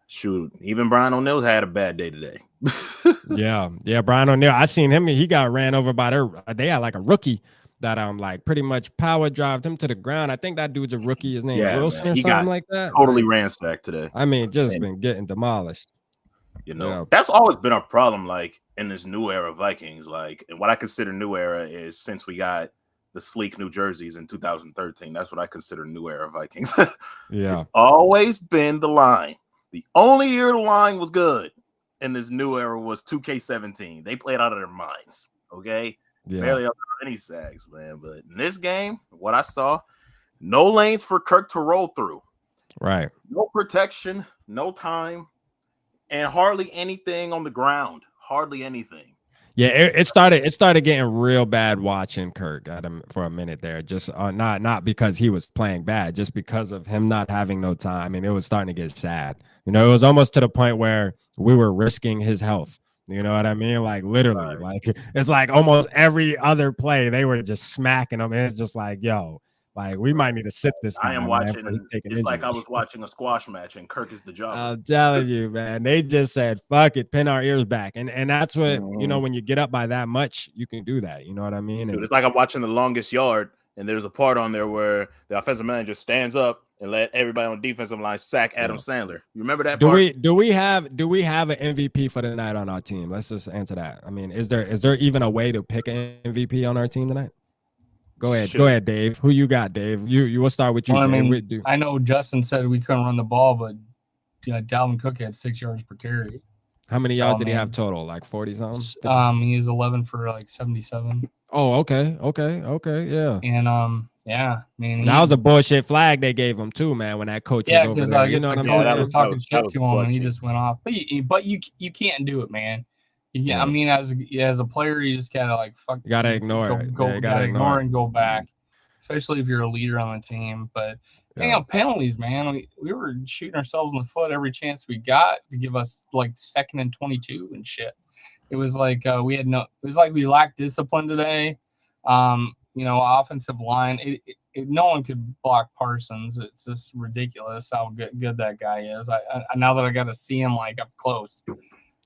Shoot, even Brian O'Neill's had a bad day today. yeah, Brian O'Neill. I seen him. He got ran over by they had like a rookie that like pretty much power drived him to the ground. I think that dude's a rookie. His name Wilson, man. Or something like that. Totally ransacked today. I mean, just been getting demolished. You know, that's always been a problem. Like in this new era of Vikings, like, and what I consider new era is since we got the sleek New Jerseys in 2013. That's what I consider new era Vikings. It's always been the line. The only year the line was good in this new era was 2K17. They played out of their minds. Okay. Barely up any sacks, man. But in this game, what I saw, no lanes for Kirk to roll through. Right. No protection, no time, and hardly anything on the ground. Hardly anything. Yeah, it started getting real bad watching Kirk for a minute there. Just not because he was playing bad, just because of him not having no time, and it was starting to get sad. You know, it was almost to the point where we were risking his health. You know what I mean? Like literally, like it's like almost every other play they were just smacking him. And it's just like, yo, like we might need to sit this guy. I am watching. It's like I was watching a squash match, and Kirk is the jobber. I'm telling you, man. They just said, "Fuck it, pin our ears back," and that's what you know. When you get up by that much, you can do that. You know what I mean? Dude, it's like I'm watching The Longest Yard, and there's a part on there where the offensive manager stands up and let everybody on the defensive line sack Adam Sandler. You remember that part? Do we have an MVP for the night on our team? Let's just answer that. I mean, is there even a way to pick an MVP on our team tonight? Go ahead, Dave. Who you got, Dave? You will start with you. Well, I Dave. mean, I know Justin said we couldn't run the ball, but you know, Dalvin Cook had 6 yards per carry. How many yards did he have total? Like 40 something? He was 11 for like 77. Oh, okay, yeah. And yeah, I mean, that was a bullshit flag they gave him too, man. When that coach was over there, you know what I'm saying? I was talking shit to him, and he just went off. But you can't do it, man. I mean, as a player, you just gotta like fuck. You gotta ignore it. You gotta ignore and go back, especially if you're a leader on the team. But you know, penalties, man. We were shooting ourselves in the foot every chance we got to give us like 2nd and 22 and shit. It was like we lacked discipline today. You know, offensive line. No one could block Parsons. It's just ridiculous how good that guy is. I now that I got to see him like up close.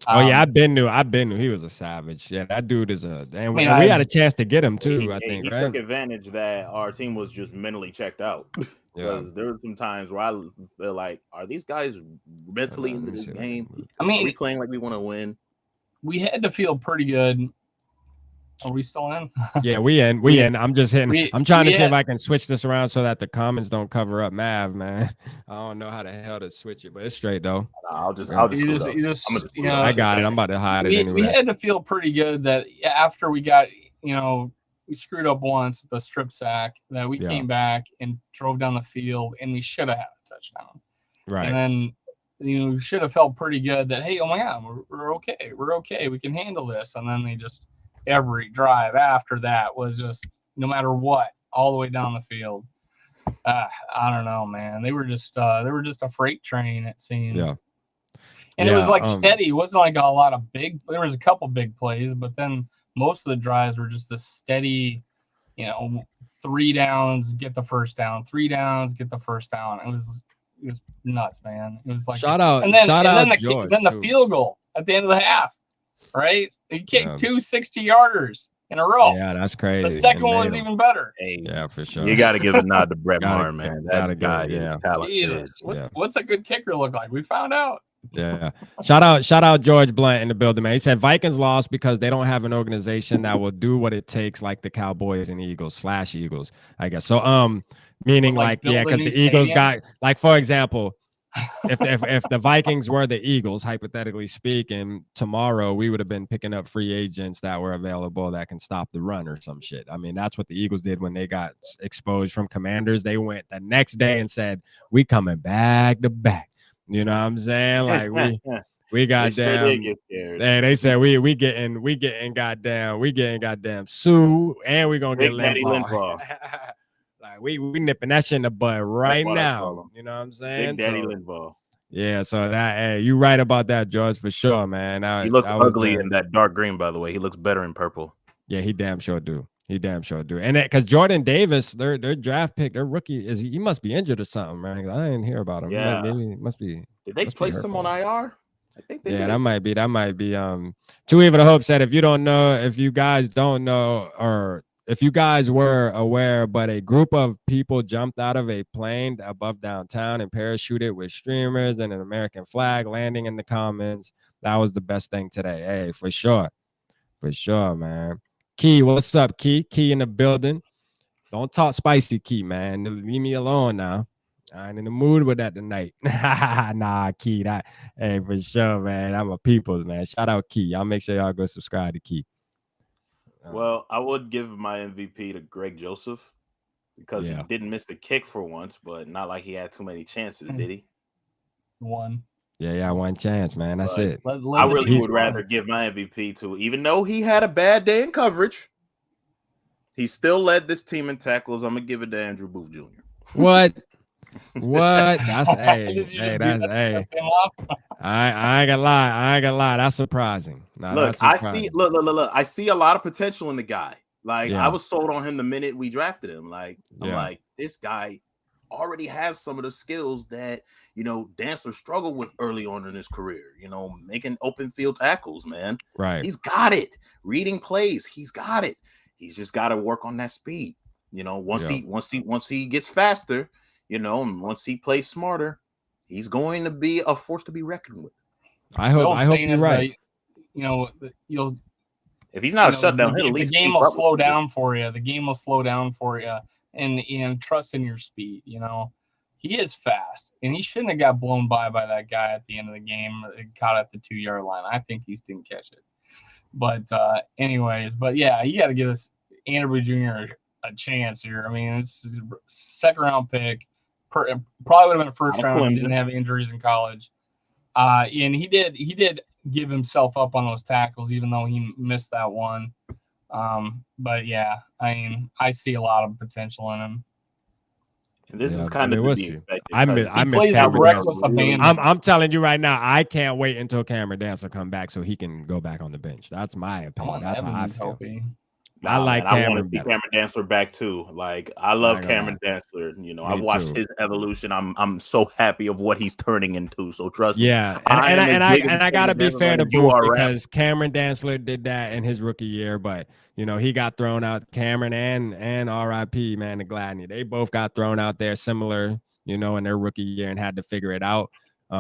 I've been new he was a savage. Yeah, that dude is we had a chance to get him too. I think he took advantage that our team was just mentally checked out. Because there were some times where I feel like, are these guys mentally into this game? I mean, are we playing like we want to win? We had to feel pretty good. Are we still in? Yeah, we in. I'm just hitting. I'm trying to see if I can switch this around so that the comments don't cover up Mav, man. I don't know how the hell to switch it, but it's straight though. I'll just I got it. I'm about to hide it anyway. We had to feel pretty good that after we got, you know, we screwed up once with the strip sack, that we came back and drove down the field, and we should have had a touchdown. Right. And then, you know, we should have felt pretty good that, hey, oh my God, we're okay. We're okay. We can handle this. And then they just, every drive after that was just, no matter what, all the way down the field. I don't know, man. They were just a freight train, it seemed. Yeah. And it was like steady. It wasn't like a lot of there was a couple big plays, but then most of the drives were just a steady, you know, 3 downs, get the first down, 3 downs, get the first down. It was nuts, man. It was like shout out George, then the field goal at the end of the half, right? He kicked 2 60-yarders in a row. Yeah, that's crazy. The second one was even better. Hey, yeah, for sure. You got to give a nod to Brett Maher, man. That guy, Jesus, what's a good kicker look like? We found out. Yeah. Shout out George Blunt in the building, man. He said Vikings lost because they don't have an organization that will do what it takes, like the Cowboys and Eagles / Eagles, I guess. So Meaning, Would, like build yeah, a because new the Eagles stadium? got, like, for example, if the Vikings were the Eagles, hypothetically speaking, tomorrow we would have been picking up free agents that were available that can stop the run or some shit. I mean, that's what the Eagles did when they got exposed from Commanders. They went the next day and said, "We coming back to back." You know what I'm saying? Like we got They sure damn. did get scared. They said we getting goddamn Sue, and we gonna get Big Daddy Linval. Like we nipping that shit in the bud right now. You know what I'm saying? Big Daddy So, Linval. yeah, so that, hey, you right about that, George, for sure, man. He looks ugly in that dark green, by the way. He looks better in purple. Yeah, he damn sure do. And because Jordan Davis, their draft pick, their rookie, he must be injured or something, man. I didn't hear about him. Yeah. Maybe it must be. Did they place him on IR? I think they did. That might be. Two Evil to Hope said, if you guys don't know, or if you guys were aware, but a group of people jumped out of a plane above downtown and parachuted with streamers and an American flag landing in the Commons. That was the best thing today. Hey, for sure, man. Key, what's up, Key? Key in the building. Don't talk spicy, Key, man. Leave me alone now. I ain't in the mood with that tonight. Nah, Key. Hey, for sure, man. I'm a people's, man. Shout out Key. Y'all make sure y'all go subscribe to Key. Well, I would give my MVP to Greg Joseph because he didn't miss a kick for once, but not like he had too many chances, did he? One. Yeah, one chance, man. That's it. I really would rather give my MVP to, even though he had a bad day in coverage, he still led this team in tackles. I'm gonna give it to Andrew Booth Jr. What? That's that's I ain't gonna lie. That's surprising. Look, I see a lot of potential in the guy. Like I was sold on him the minute we drafted him. Like I'm like, this guy already has some of the skills that Dancer struggled with early on in his career. Making open field tackles, man. Right. He's got it. Reading plays, he's got it. He's just got to work on that speed. Once he gets faster. And once he plays smarter, he's going to be a force to be reckoned with. I hope you're right. You'll if he's not a shutdown, he'll at least the game will slow down for you. The game will slow down for you, and trust in your speed. He is fast, and he shouldn't have got blown by that guy at the end of the game. Caught at the 2-yard line. I think he didn't catch it. But anyways, yeah, you got to give us Andrew Jr. a chance here. I mean, it's second round pick. Probably would have been a first round if he didn't have injuries in college. And he did give himself up on those tackles, even though he missed that one. But yeah, I mean, I see a lot of potential in him. And this is kind of to be expected. I miss Cameron Dancer. I'm telling you right now, I can't wait until Cameron Dancer come back so he can go back on the bench. That's my opinion. That's how I feel. I like Cameron. I want to see Cameron Dancer back too. Like I love Cameron Dancer. I've watched his evolution. I'm so happy of what he's turning into. So trust me. Yeah, and I gotta be fair to Booth because Cameron Dancer did that in his rookie year, but he got thrown out. Cameron and RIP, man, to Gladney. They both got thrown out there similar, in their rookie year and had to figure it out.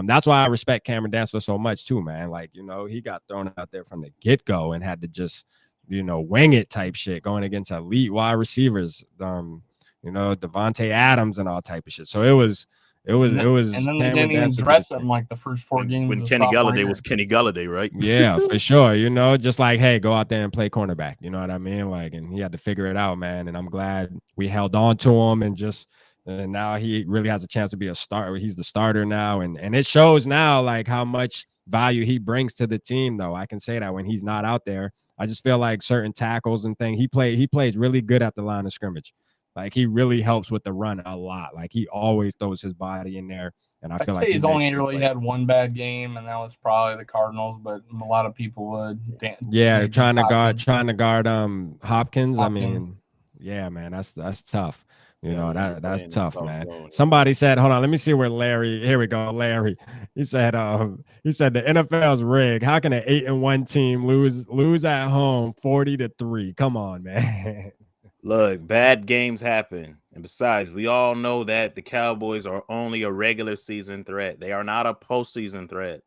That's why I respect Cameron Dancer so much too, man. Like he got thrown out there from the get-go and had to just wing it type shit going against elite wide receivers, Devontae Adams and all type of shit. So it was. And then they didn't even dress him like the first 4 games. When Kenny Galladay was Kenny Galladay, right? Yeah, for sure. Just like, hey, go out there and play cornerback. You know what I mean? Like, and he had to figure it out, man. And I'm glad we held on to him and now he really has a chance to be a starter. He's the starter now, and it shows now like how much value he brings to the team. Though I can say that when he's not out there. I just feel like certain tackles and things, he plays really good at the line of scrimmage. Like he really helps with the run a lot. Like he always throws his body in there. And I'd say he's only really had one bad game, and that was probably the Cardinals. But a lot of people would. Trying to guard Hopkins. I mean, yeah, man, that's tough. That's tough, man. Somebody said, hold on, let me see where Larry. Here we go, Larry. He said the NFL's rigged. How can an 8-1 team lose at home 40-3? Come on, man. Look, bad games happen. And besides, we all know that the Cowboys are only a regular season threat. They are not a postseason threat.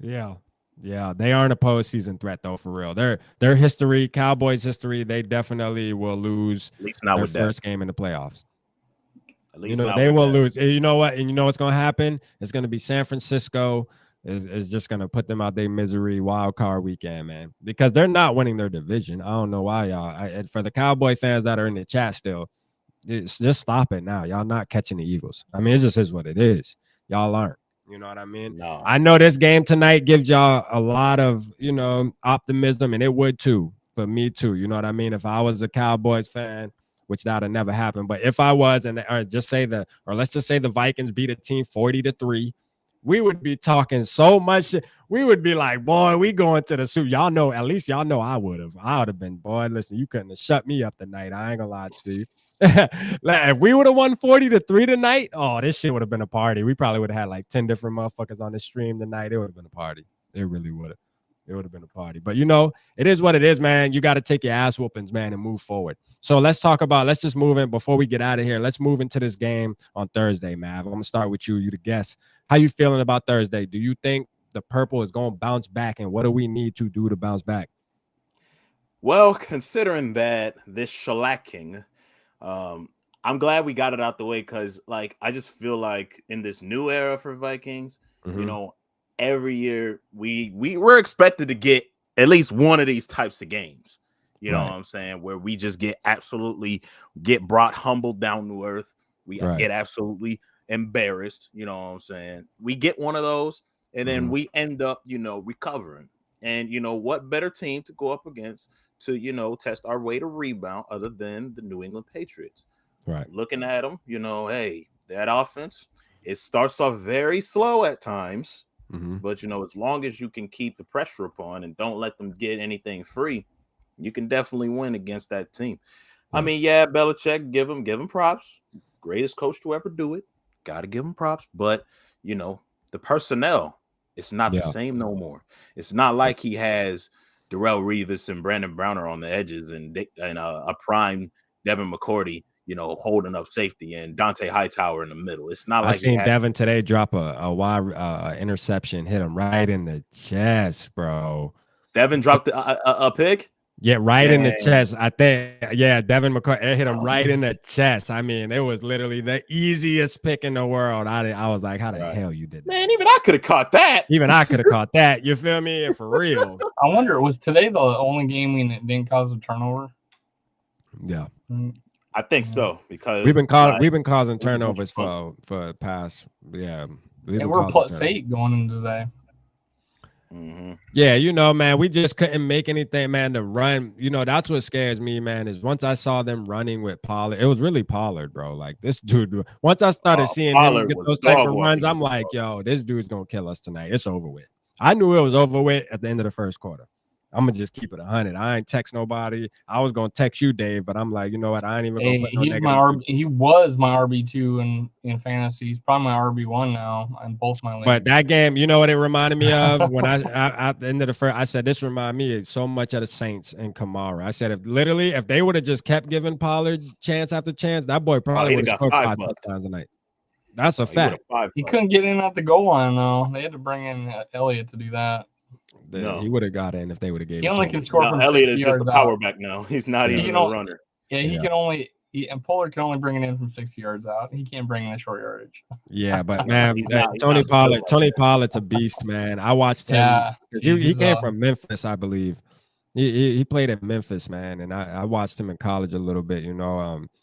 Yeah. Yeah, they aren't a postseason threat though, for real. Their history, Cowboys history, they definitely will lose at least not their with first game in the playoffs. At least You know, not they with will that. lose. And you know what? And you know what's going to happen? It's going to be San Francisco is just going to put them out their misery wild card weekend, man, because they're not winning their division. I don't know why y'all. And for the Cowboy fans that are in the chat still, it's just stop it now. Y'all not catching the Eagles. I mean, it just is what it is. Y'all aren't. You know what I mean? No. I know this game tonight gives y'all a lot of, optimism, and it would too for me too. You know what I mean? If I was a Cowboys fan, which that would never happen, but if I was, let's just say the Vikings beat a team 40-3, we would be talking so much shit. We would be like, boy, we going to the Super. Y'all know, at least y'all know I would have been, boy, listen, you couldn't have shut me up tonight. I ain't gonna lie to you. Like, if we would have won 40-3 tonight, oh, this shit would have been a party. We probably would have had like 10 different motherfuckers on the stream tonight. It would have been a party. It really would have. It would have been a party. But it is what it is, man. You got to take your ass whoopings, man, and move forward. So let's just move in before we get out of here. Let's move into this game on Thursday, Mav. I'm gonna start with you the guest. How you feeling about Thursday? Do you think the purple is going to bounce back, and what do we need to do to bounce back? Well, considering that this shellacking, I'm glad we got it out the way, because I just feel like in this new era for Vikings, every year we're expected to get at least one of these types of games. You know what I'm saying? Where we just get brought humbled down to earth. We get absolutely embarrassed. You know what I'm saying? We get one of those, and then we end up, recovering. And what better team to go up against to, test our way to rebound other than the New England Patriots? Right. Looking at them, hey, that offense, it starts off very slow at times, but as long as you can keep the pressure upon and don't let them get anything free, you can definitely win against that team. I mean, yeah, Belichick, give him props. Greatest coach to ever do it. Got to give him props. But, the personnel, it's not the same no more. It's not like he has Darrelle Revis and Brandon Browner on the edges and a prime Devin McCourty, holding up safety, and Dante Hightower in the middle. It's not like I seen Devin today drop a wide interception, hit him right in the chest, bro. Devin dropped a pick? Yeah, right in the chest. I think, Devin McCoy hit him right in the chest. I mean, it was literally the easiest pick in the world. I was like, how the hell you did that? Man, even I could have caught that. Even I could have caught that. You feel me? And for real. I wonder, was today the only game we didn't cause a turnover? Yeah. I think so, because we've been causing turnovers for past. Yeah. And we're +8 going into today. Yeah, man, we just couldn't make anything, man, to run. That's what scares me, man, is once I saw them running with Pollard, it was really Pollard, bro. Like, this dude, once I started seeing him get those type of runs, I'm like, yo, this dude's going to kill us tonight. It's over with. I knew it was over with at the end of the first quarter. I'm going to just keep it 100. I ain't text nobody. I was going to text you, Dave, but I'm like, you know what? I ain't even going to put no negative. He was my RB2 in fantasy. He's probably my RB1 now in both my leagues. But that game, you know what it reminded me of? When I at the end of the first, I said, this reminded me so much of the Saints and Kamara. I said, if they would have just kept giving Pollard chance after chance, that boy probably would have scored 5 touchdowns a night. That's a fact. He couldn't get in at the goal line, though. They had to bring in Elliott to do that. He would have got in if they would have gave. He only can score from 60 Elliott is yards just a power back now. He's not even a runner. Yeah, he can only. And Pollard can only bring it in from 60 yards out. He can't bring in a short yardage. Yeah, but man, Tony Pollard's a beast, man. I watched him. Yeah, he came from Memphis, I believe. He played at Memphis, man, and I watched him in college a little bit.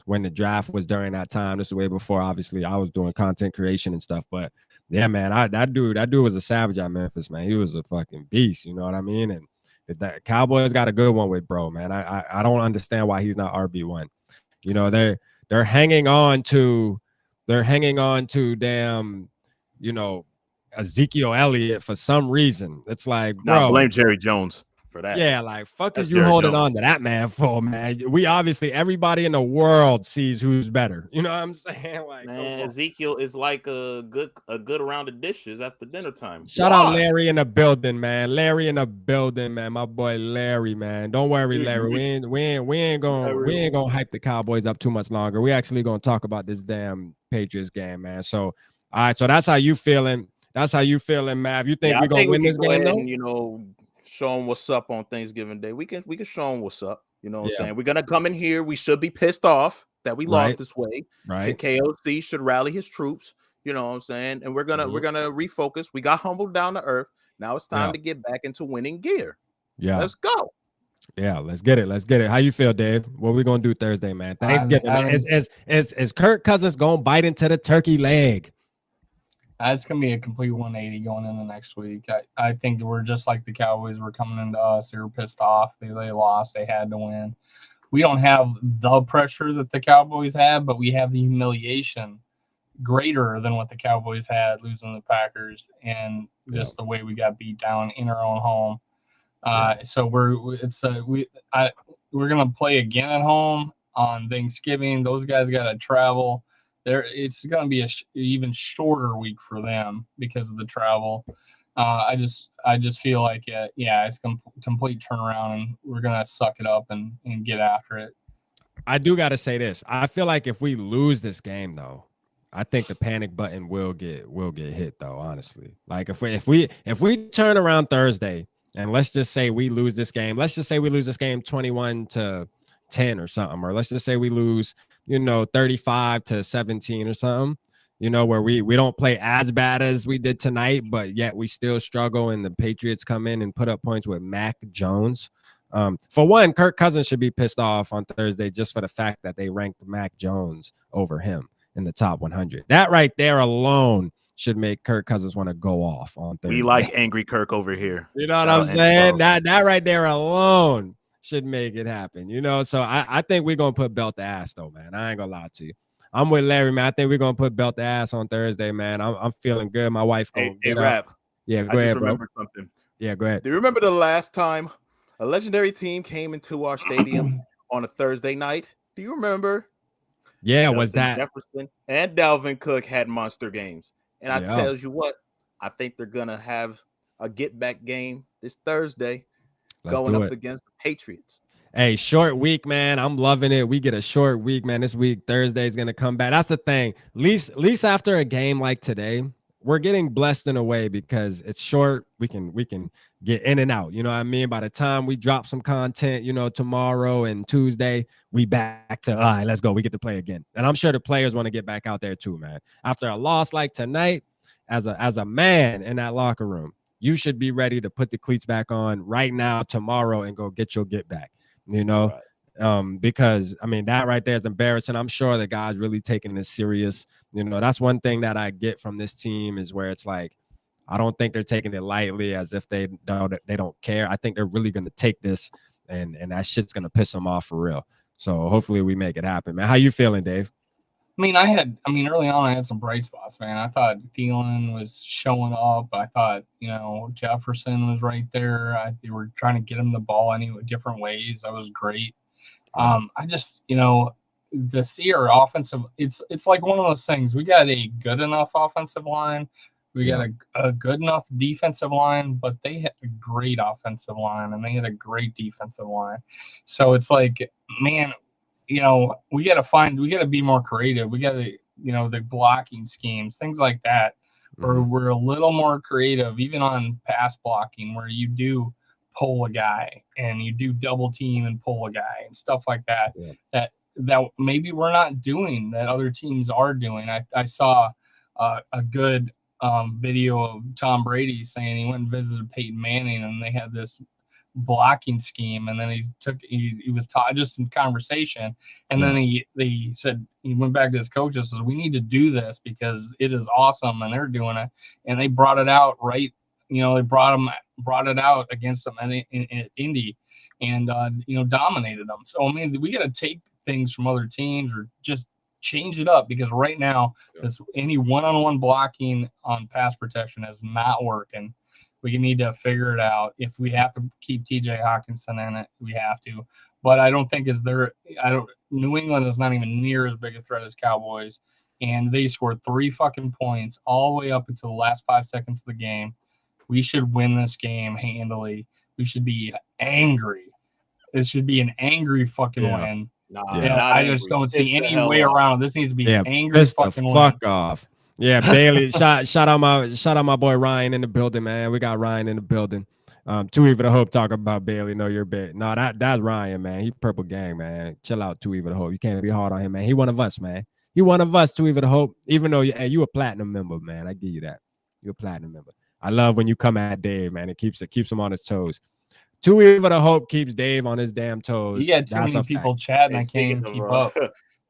When the draft was during that time. This is way before, obviously, I was doing content creation and stuff. But yeah, man, that dude was a savage at Memphis, man. He was a fucking beast. You know what I mean? And that Cowboys got a good one with bro, man. I don't understand why he's not RB1. They're hanging on to damn, Ezekiel Elliott for some reason. It's like, bro, blame Jerry Jones for that. Yeah, like, fuck is you holding on to that man for, man? We obviously, everybody in the world sees who's better. You know what I'm saying? Like, man, Ezekiel is like a good round of dishes after dinner time. Shout out Larry in the building, man. Larry in the building, man. My boy Larry, man. Don't worry, Larry. We ain't gonna hype the Cowboys up too much longer. We actually gonna talk about this damn Patriots game, man. So, all right. So that's how you feeling. That's how you feeling, Mav. You think we're gonna win this game, though? Show them what's up on Thanksgiving Day. We can show them what's up. You know what I'm saying? We're gonna come in here. We should be pissed off that we lost this way. Right. KOC should rally his troops. You know what I'm saying? And we're gonna refocus. We got humbled down to earth. Now it's time to get back into winning gear. Yeah, let's go. Yeah, let's get it. Let's get it. How you feel, Dave? What we gonna do Thursday, man? Thanksgiving. Is Kirk Cousins gonna bite into the turkey leg? It's gonna be a complete 180 going into next week. I think we're just like the Cowboys were coming into us. They were pissed off. They lost. They had to win. We don't have the pressure that the Cowboys had, but we have the humiliation greater than what the Cowboys had losing the Packers, and just the way we got beat down in our own home. So we're gonna play again at home on Thanksgiving. Those guys got to travel. It's gonna be even shorter week for them because of the travel. I just feel like it's complete turnaround, and we're gonna suck it up and get after it. I do got to say this. I feel like if we lose this game, though, I think the panic button will get hit, though. Honestly, like if we turn around Thursday and let's just say we lose this game, 21-10 or something, or let's just say we lose, 35-17 or something, where we don't play as bad as we did tonight, but yet we still struggle, and the Patriots come in and put up points with Mac Jones. For one, Kirk Cousins should be pissed off on Thursday just for the fact that they ranked Mac Jones over him in the top 100. That right there alone should make Kirk Cousins want to go off on Thursday. We like angry Kirk over here. You know what I'm saying? That right there alone should make it happen. So I think we're gonna put belt to ass though, man. I ain't gonna lie to you. I'm with Larry, man. I think we're gonna put belt to ass on Thursday, man. I'm feeling good. My wife gonna get up. Yeah, go ahead, bro. Something. Yeah, go ahead. Do you remember the last time a legendary team came into our stadium on a Thursday night? Do you remember? Yeah, Justin was that Jefferson and Dalvin Cook had monster games. And I tell you what, I think they're gonna have a get back game this Thursday going up against the Patriots. Hey, short week, man. I'm loving it. We get a short week, man. This week, Thursday is gonna come back. That's the thing. At least after a game like today, we're getting blessed in a way because it's short. We can get in and out. You know what I mean? By the time we drop some content, tomorrow and Tuesday, we back to all right, let's go. We get to play again. And I'm sure the players want to get back out there too, man. After a loss like tonight, as a man in that locker room, you should be ready to put the cleats back on right now, tomorrow, and go get your get back. Right. Because I mean that right there is embarrassing. I'm sure the guys really taking this serious. That's one thing that I get from this team is where it's like, I don't think they're taking it lightly as if they don't care. I think they're really going to take this and that shit's going to piss them off for real. So hopefully we make it happen, man. How you feeling, Dave? Early on I had some bright spots, man. I thought Thielen was showing up. I thought, Jefferson was right there. They were trying to get him the ball different ways. That was great. I just, to see our offensive, it's like one of those things. We got a good enough offensive line. We got a good enough defensive line, but they had a great offensive line and they had a great defensive line. So it's like, man, we got to be more creative. We got to, the blocking schemes, things like that, where we're a little more creative, even on pass blocking, where you do pull a guy and you do double team and pull a guy and stuff like that. Yeah. That maybe we're not doing that other teams are doing. I saw a good video of Tom Brady saying he went and visited Peyton Manning and they had this blocking scheme, and then he was taught just in conversation, and then he said he went back to his coaches, says we need to do this because it is awesome and they're doing it, and they brought it out right. They brought it out against them in Indy, and dominated them. So I mean, we got to take things from other teams or just change it up, because right now any one-on-one blocking on pass protection is not working. We need to figure it out. If we have to keep TJ Hawkinson in it, we have to. But I don't think New England is not even near as big a threat as Cowboys, and they scored 3 fucking points all the way up until the last 5 seconds of the game. We should win this game handily. We should be angry. It should be an angry fucking win. I just don't see any way around it. This needs to be an angry fucking win. Fuck off. Yeah, Bailey. shout out my boy Ryan in the building, man. We got Ryan in the building. Too Evil to Hope talk about Bailey. No, you're big. No, that's Ryan, man. He Purple Gang, man. Chill out, Too Evil to Hope. You can't be hard on him, man. He one of us, man. He one of us, Too Evil to Hope. Even though you a platinum member, man. I give you that. You're a platinum member. I love when you come at Dave, man. It keeps him on his toes. Too Evil to Hope keeps Dave on his damn toes. You got too many people chatting. I can't even keep up.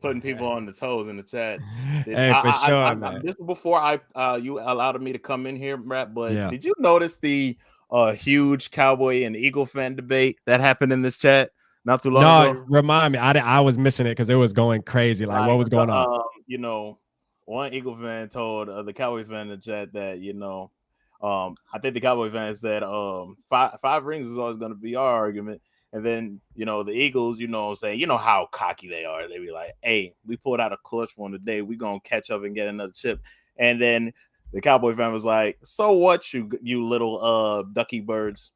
Putting people on the toes in the chat. For sure, man. This is before you allowed me to come in here, Matt. But yeah. Did you notice the huge Cowboy and Eagle fan debate that happened in this chat not too long ago? Remind me. I was missing it because it was going crazy. Like, what was going on? One Eagle fan told the Cowboy fan in the chat that I think the Cowboy fan said five rings is always going to be our argument. And then, the Eagles, saying, how cocky they are. They be like, hey, we pulled out a clutch one today. We're going to catch up and get another chip. And then the Cowboy fan was like, so what, you little ducky birds?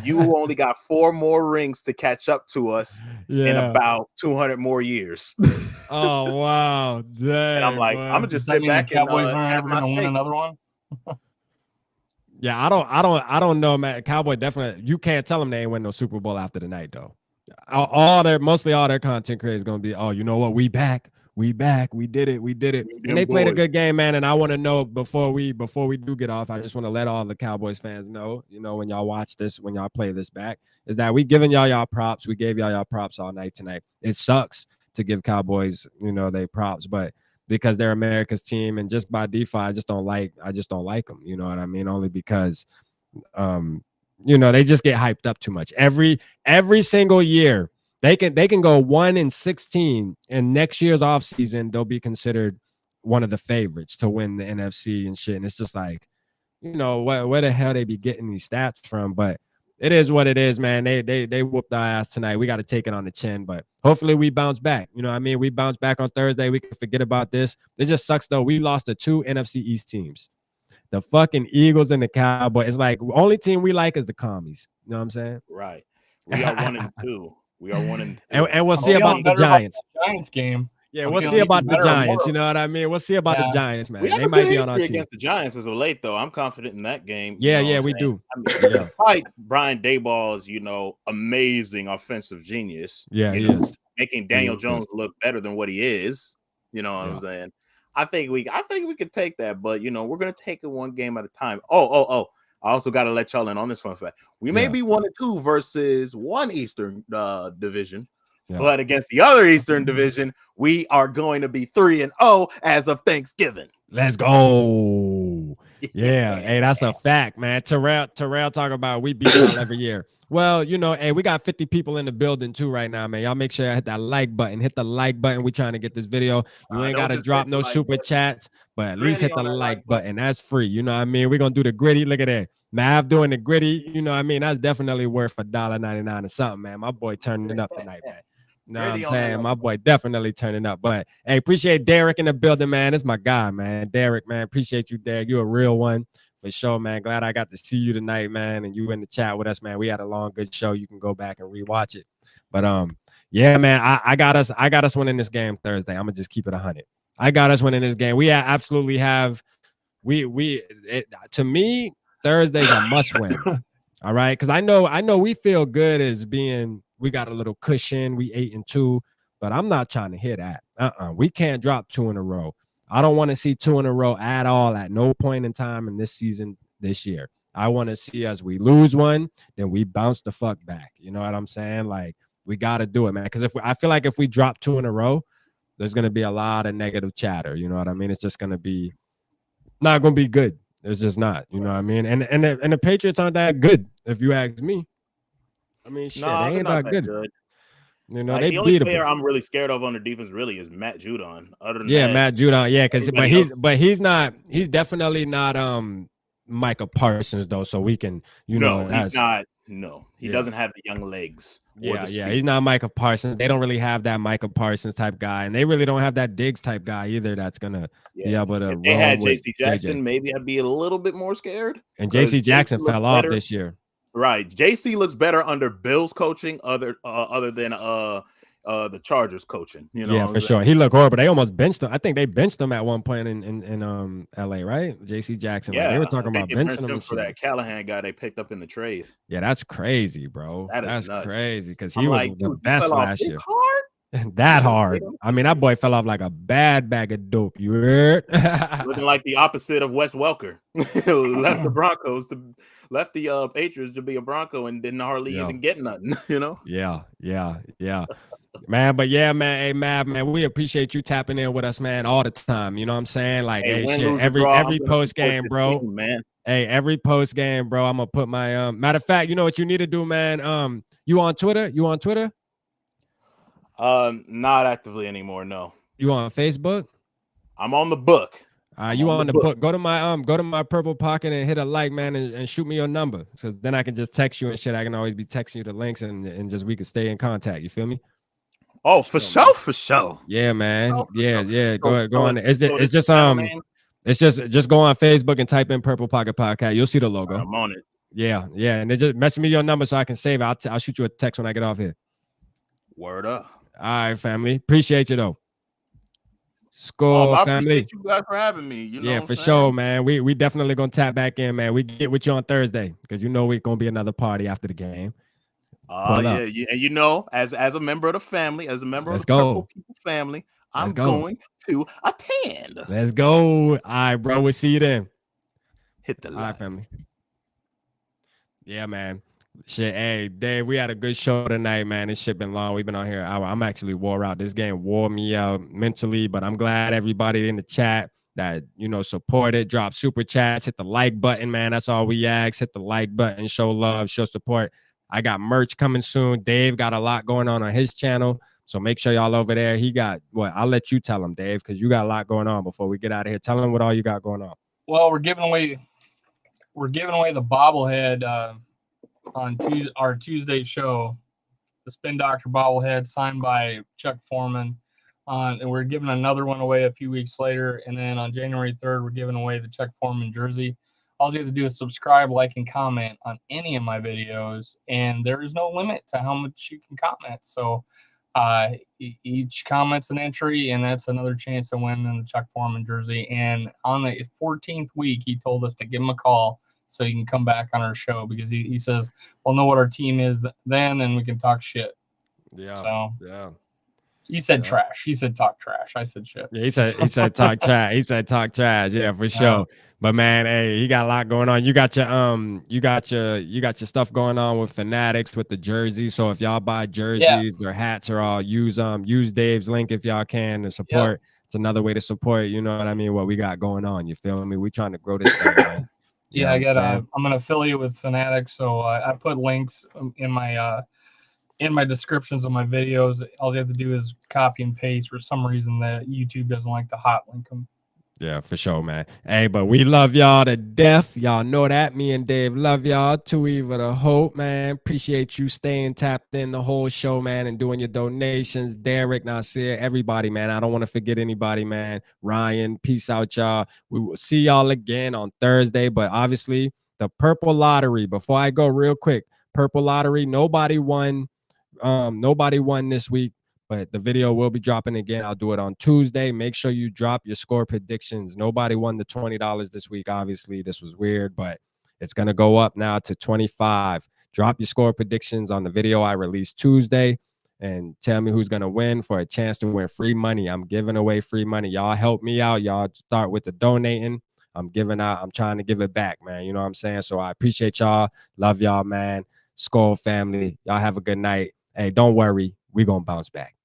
You only got 4 more rings to catch up to us in about 200 more years. Oh, wow. Dang, and I'm like, I'm going to just sit back and Cowboys aren't ever going to win another one? Yeah, I don't know, man. Cowboy definitely. You can't tell them they ain't win no Super Bowl after the night, though. Mostly all their content creators gonna be, oh, you know what? We back, we did it, and they played a good game, man. And I want to know before we do get off, I just want to let all the Cowboys fans know, when y'all watch this, when y'all play this back, is that we giving y'all props. We gave y'all props all night tonight. It sucks to give Cowboys, they props, but because they're America's team, and just by default, I just don't like them. You know what I mean? Only because, they just get hyped up too much. Every single year, they can go 1-16, and next year's offseason, they'll be considered one of the favorites to win the NFC and shit. And it's just like, where the hell they be getting these stats from? But it is what it is, man. They whooped our ass tonight. We got to take it on the chin, but hopefully we bounce back. You know what I mean? We bounce back on Thursday. We can forget about this. It just sucks, though. We lost to 2 NFC East teams. The fucking Eagles and the Cowboys. It's like, the only team we like is the Commies. You know what I'm saying? Right. We are 1-2. We are 1-2. And we'll see about the Giants. Giants game. Yeah, we'll see about the Giants. You know what I mean? We'll see about the Giants, man. They might be on our team. Against the Giants as of late, though. I'm confident in that game. Yeah, we do. Despite Brian Daboll's, amazing offensive genius. Yeah, he is making Daniel Jones look better than what he is. You know what I'm saying? I think we could take that, but we're gonna take it one game at a time. Oh. I also got to let y'all in on this fun fact. We may be 1-2 versus one Eastern division. Yeah. But against the other Eastern division, we are going to be 3-0 as of Thanksgiving. Let's go. Yeah. Hey, that's a fact, man. Terrell talk about we beat y'all every year. Well, hey, we got 50 people in the building too right now, man. Y'all make sure y'all hit that like button. Hit the like button. We trying to get this video. You ain't got to drop no super chats, but at least hit the like button. That's free. You know what I mean? We're going to do the gritty. Look at that. Mav doing the gritty. You know what I mean? That's definitely worth $1.99 or something, man. My boy turning it up tonight, man. You know what I'm saying? My boy definitely turning up. But, hey, appreciate Derek in the building, man. It's my guy, man. Derek, man. Appreciate you, Derek. You're a real one. For sure, man. Glad I got to see you tonight, man. And you in the chat with us, man. We had a long, good show. You can go back and rewatch it. But yeah, man, I got us winning this game Thursday. I'm gonna just keep it 100. I got us winning this game. We absolutely have. To me, Thursday's a must win. All right, because I know we feel good as being. We got a little cushion. We 8-2, but I'm not trying to hear that. We can't drop 2 in a row. I don't want to see 2 in a row at all at no point in time in this season this year. I want to see us, we lose one, then we bounce the fuck back. You know what I'm saying? Like, we got to do it, man. Because I feel like if we drop 2 in a row, there's going to be a lot of negative chatter. You know what I mean? It's just going to be not going to be good. It's just not. You know what I mean? And the Patriots aren't that good, if you ask me. I mean, shit, they ain't that good. You know, they the only beat player I'm really scared of on the defense really is Matt Judon. Other than that, Matt Judon, he's definitely not Micah Parsons though, so we can he's not. No, he doesn't have the young legs. He's not Micah Parsons. They don't really have that Micah Parsons type guy, and they really don't have that Diggs type guy either. That's gonna be able to. If they had J.C. Jackson, maybe I'd be a little bit more scared. And J.C. Jackson fell off this year. Right, JC looks better under Bill's coaching, other than the Chargers coaching. You know, yeah, for sure. He looked horrible. They almost benched him. I think they benched him at one point in LA, right? JC Jackson. Yeah, like, they were talking about benching him for that Callahan guy they picked up in the trade. Yeah, that's crazy, bro. That's crazy because he was the best last year. That hard. I mean, that boy fell off like a bad bag of dope. You heard? Looking like the opposite of Wes Welker. Left the Broncos left the Patriots to be a Bronco and didn't hardly even get nothing. You know? Yeah. Man, but yeah, man. Hey, Mav, man, we appreciate you tapping in with us, man, all the time. You know what I'm saying? Like, hey shit, every post game, bro. Man. Hey, every post game, bro. I'm gonna put my matter of fact, you know what you need to do, man. You on Twitter? Not actively anymore. No. You on Facebook? I'm on the book. You on the book? Go to my purple pocket and hit a like, man, and shoot me your number. So then I can just text you and shit. I can always be texting you the links and just we can stay in contact. You feel me? Oh, for sure. Yeah, man. Yeah. Go on. It's just go on Facebook and type in Purple Pocket Podcast. You'll see the logo. I'm on it. Yeah. And then just message me your number so I can save it. I'll shoot you a text when I get off here. Word up. All right, family. Appreciate you though. Skol, I family. Appreciate you guys for having me. You know yeah, for sure, man. We definitely gonna tap back in, man. We get with you on Thursday because you know we're gonna be another party after the game. Yeah, and you know, as a member of the family, as a member of the Purple People family, I'm going to attend. Let's go. All right, bro. We'll see you then. Hit the like. All right, family. Yeah, man. Shit, hey, Dave, we had a good show tonight, man. This shit been long. We've been on here an hour. I'm actually wore out. This game wore me out mentally, but I'm glad everybody in the chat that, supported, drop super chats, hit the like button, man. That's all we ask. Hit the like button, show love, show support. I got merch coming soon. Dave got a lot going on his channel, so make sure y'all over there. He got what? I'll let you tell him, Dave, because you got a lot going on before we get out of here. Tell him what all you got going on. Well, we're giving away the bobblehead on our Tuesday show, the Spin Doctor bobblehead signed by Chuck Foreman. And we're giving another one away a few weeks later. And then on January 3rd, we're giving away the Chuck Foreman jersey. All you have to do is subscribe, like, and comment on any of my videos. And there is no limit to how much you can comment. So each comment's an entry, and that's another chance to win in the Chuck Foreman jersey. And on the 14th week, he told us to give him a call so you can come back on our show because he says, we'll know what our team is then, and we can talk shit. Yeah. So, yeah. He said trash. He said talk trash. I said shit. Yeah, he said talk trash. He said talk trash. Yeah, for sure. But man, hey, he got a lot going on. You got your stuff going on with Fanatics with the jerseys. So if y'all buy jerseys or hats or all, use Dave's link if y'all can to support. It's another way to support. You know what I mean? What we got going on. You feel me? We trying to grow this thing, man. Yeah, I'm an affiliate with Fanatics, so I put links in my descriptions of my videos. All you have to do is copy and paste. For some reason, that YouTube doesn't like to hot link them. Yeah, for sure, man. Hey, but we love y'all to death. Y'all know that. Me and Dave love y'all. To Eva the Hope, man. Appreciate you staying tapped in the whole show, man, and doing your donations. Derek, Nasir, everybody, man. I don't want to forget anybody, man. Ryan, peace out, y'all. We will see y'all again on Thursday. But obviously, the Purple Lottery. Before I go real quick, Purple Lottery, nobody won this week. But the video will be dropping again. I'll do it on Tuesday. Make sure you drop your score predictions. Nobody won the $20 this week. Obviously, this was weird, but it's going to go up now to $25. Drop your score predictions on the video I released Tuesday and tell me who's going to win for a chance to win free money. I'm giving away free money. Y'all help me out. Y'all start with the donating. I'm trying to give it back, man. You know what I'm saying? So I appreciate y'all. Love y'all, man. Skol family. Y'all have a good night. Hey, don't worry. We're going to bounce back.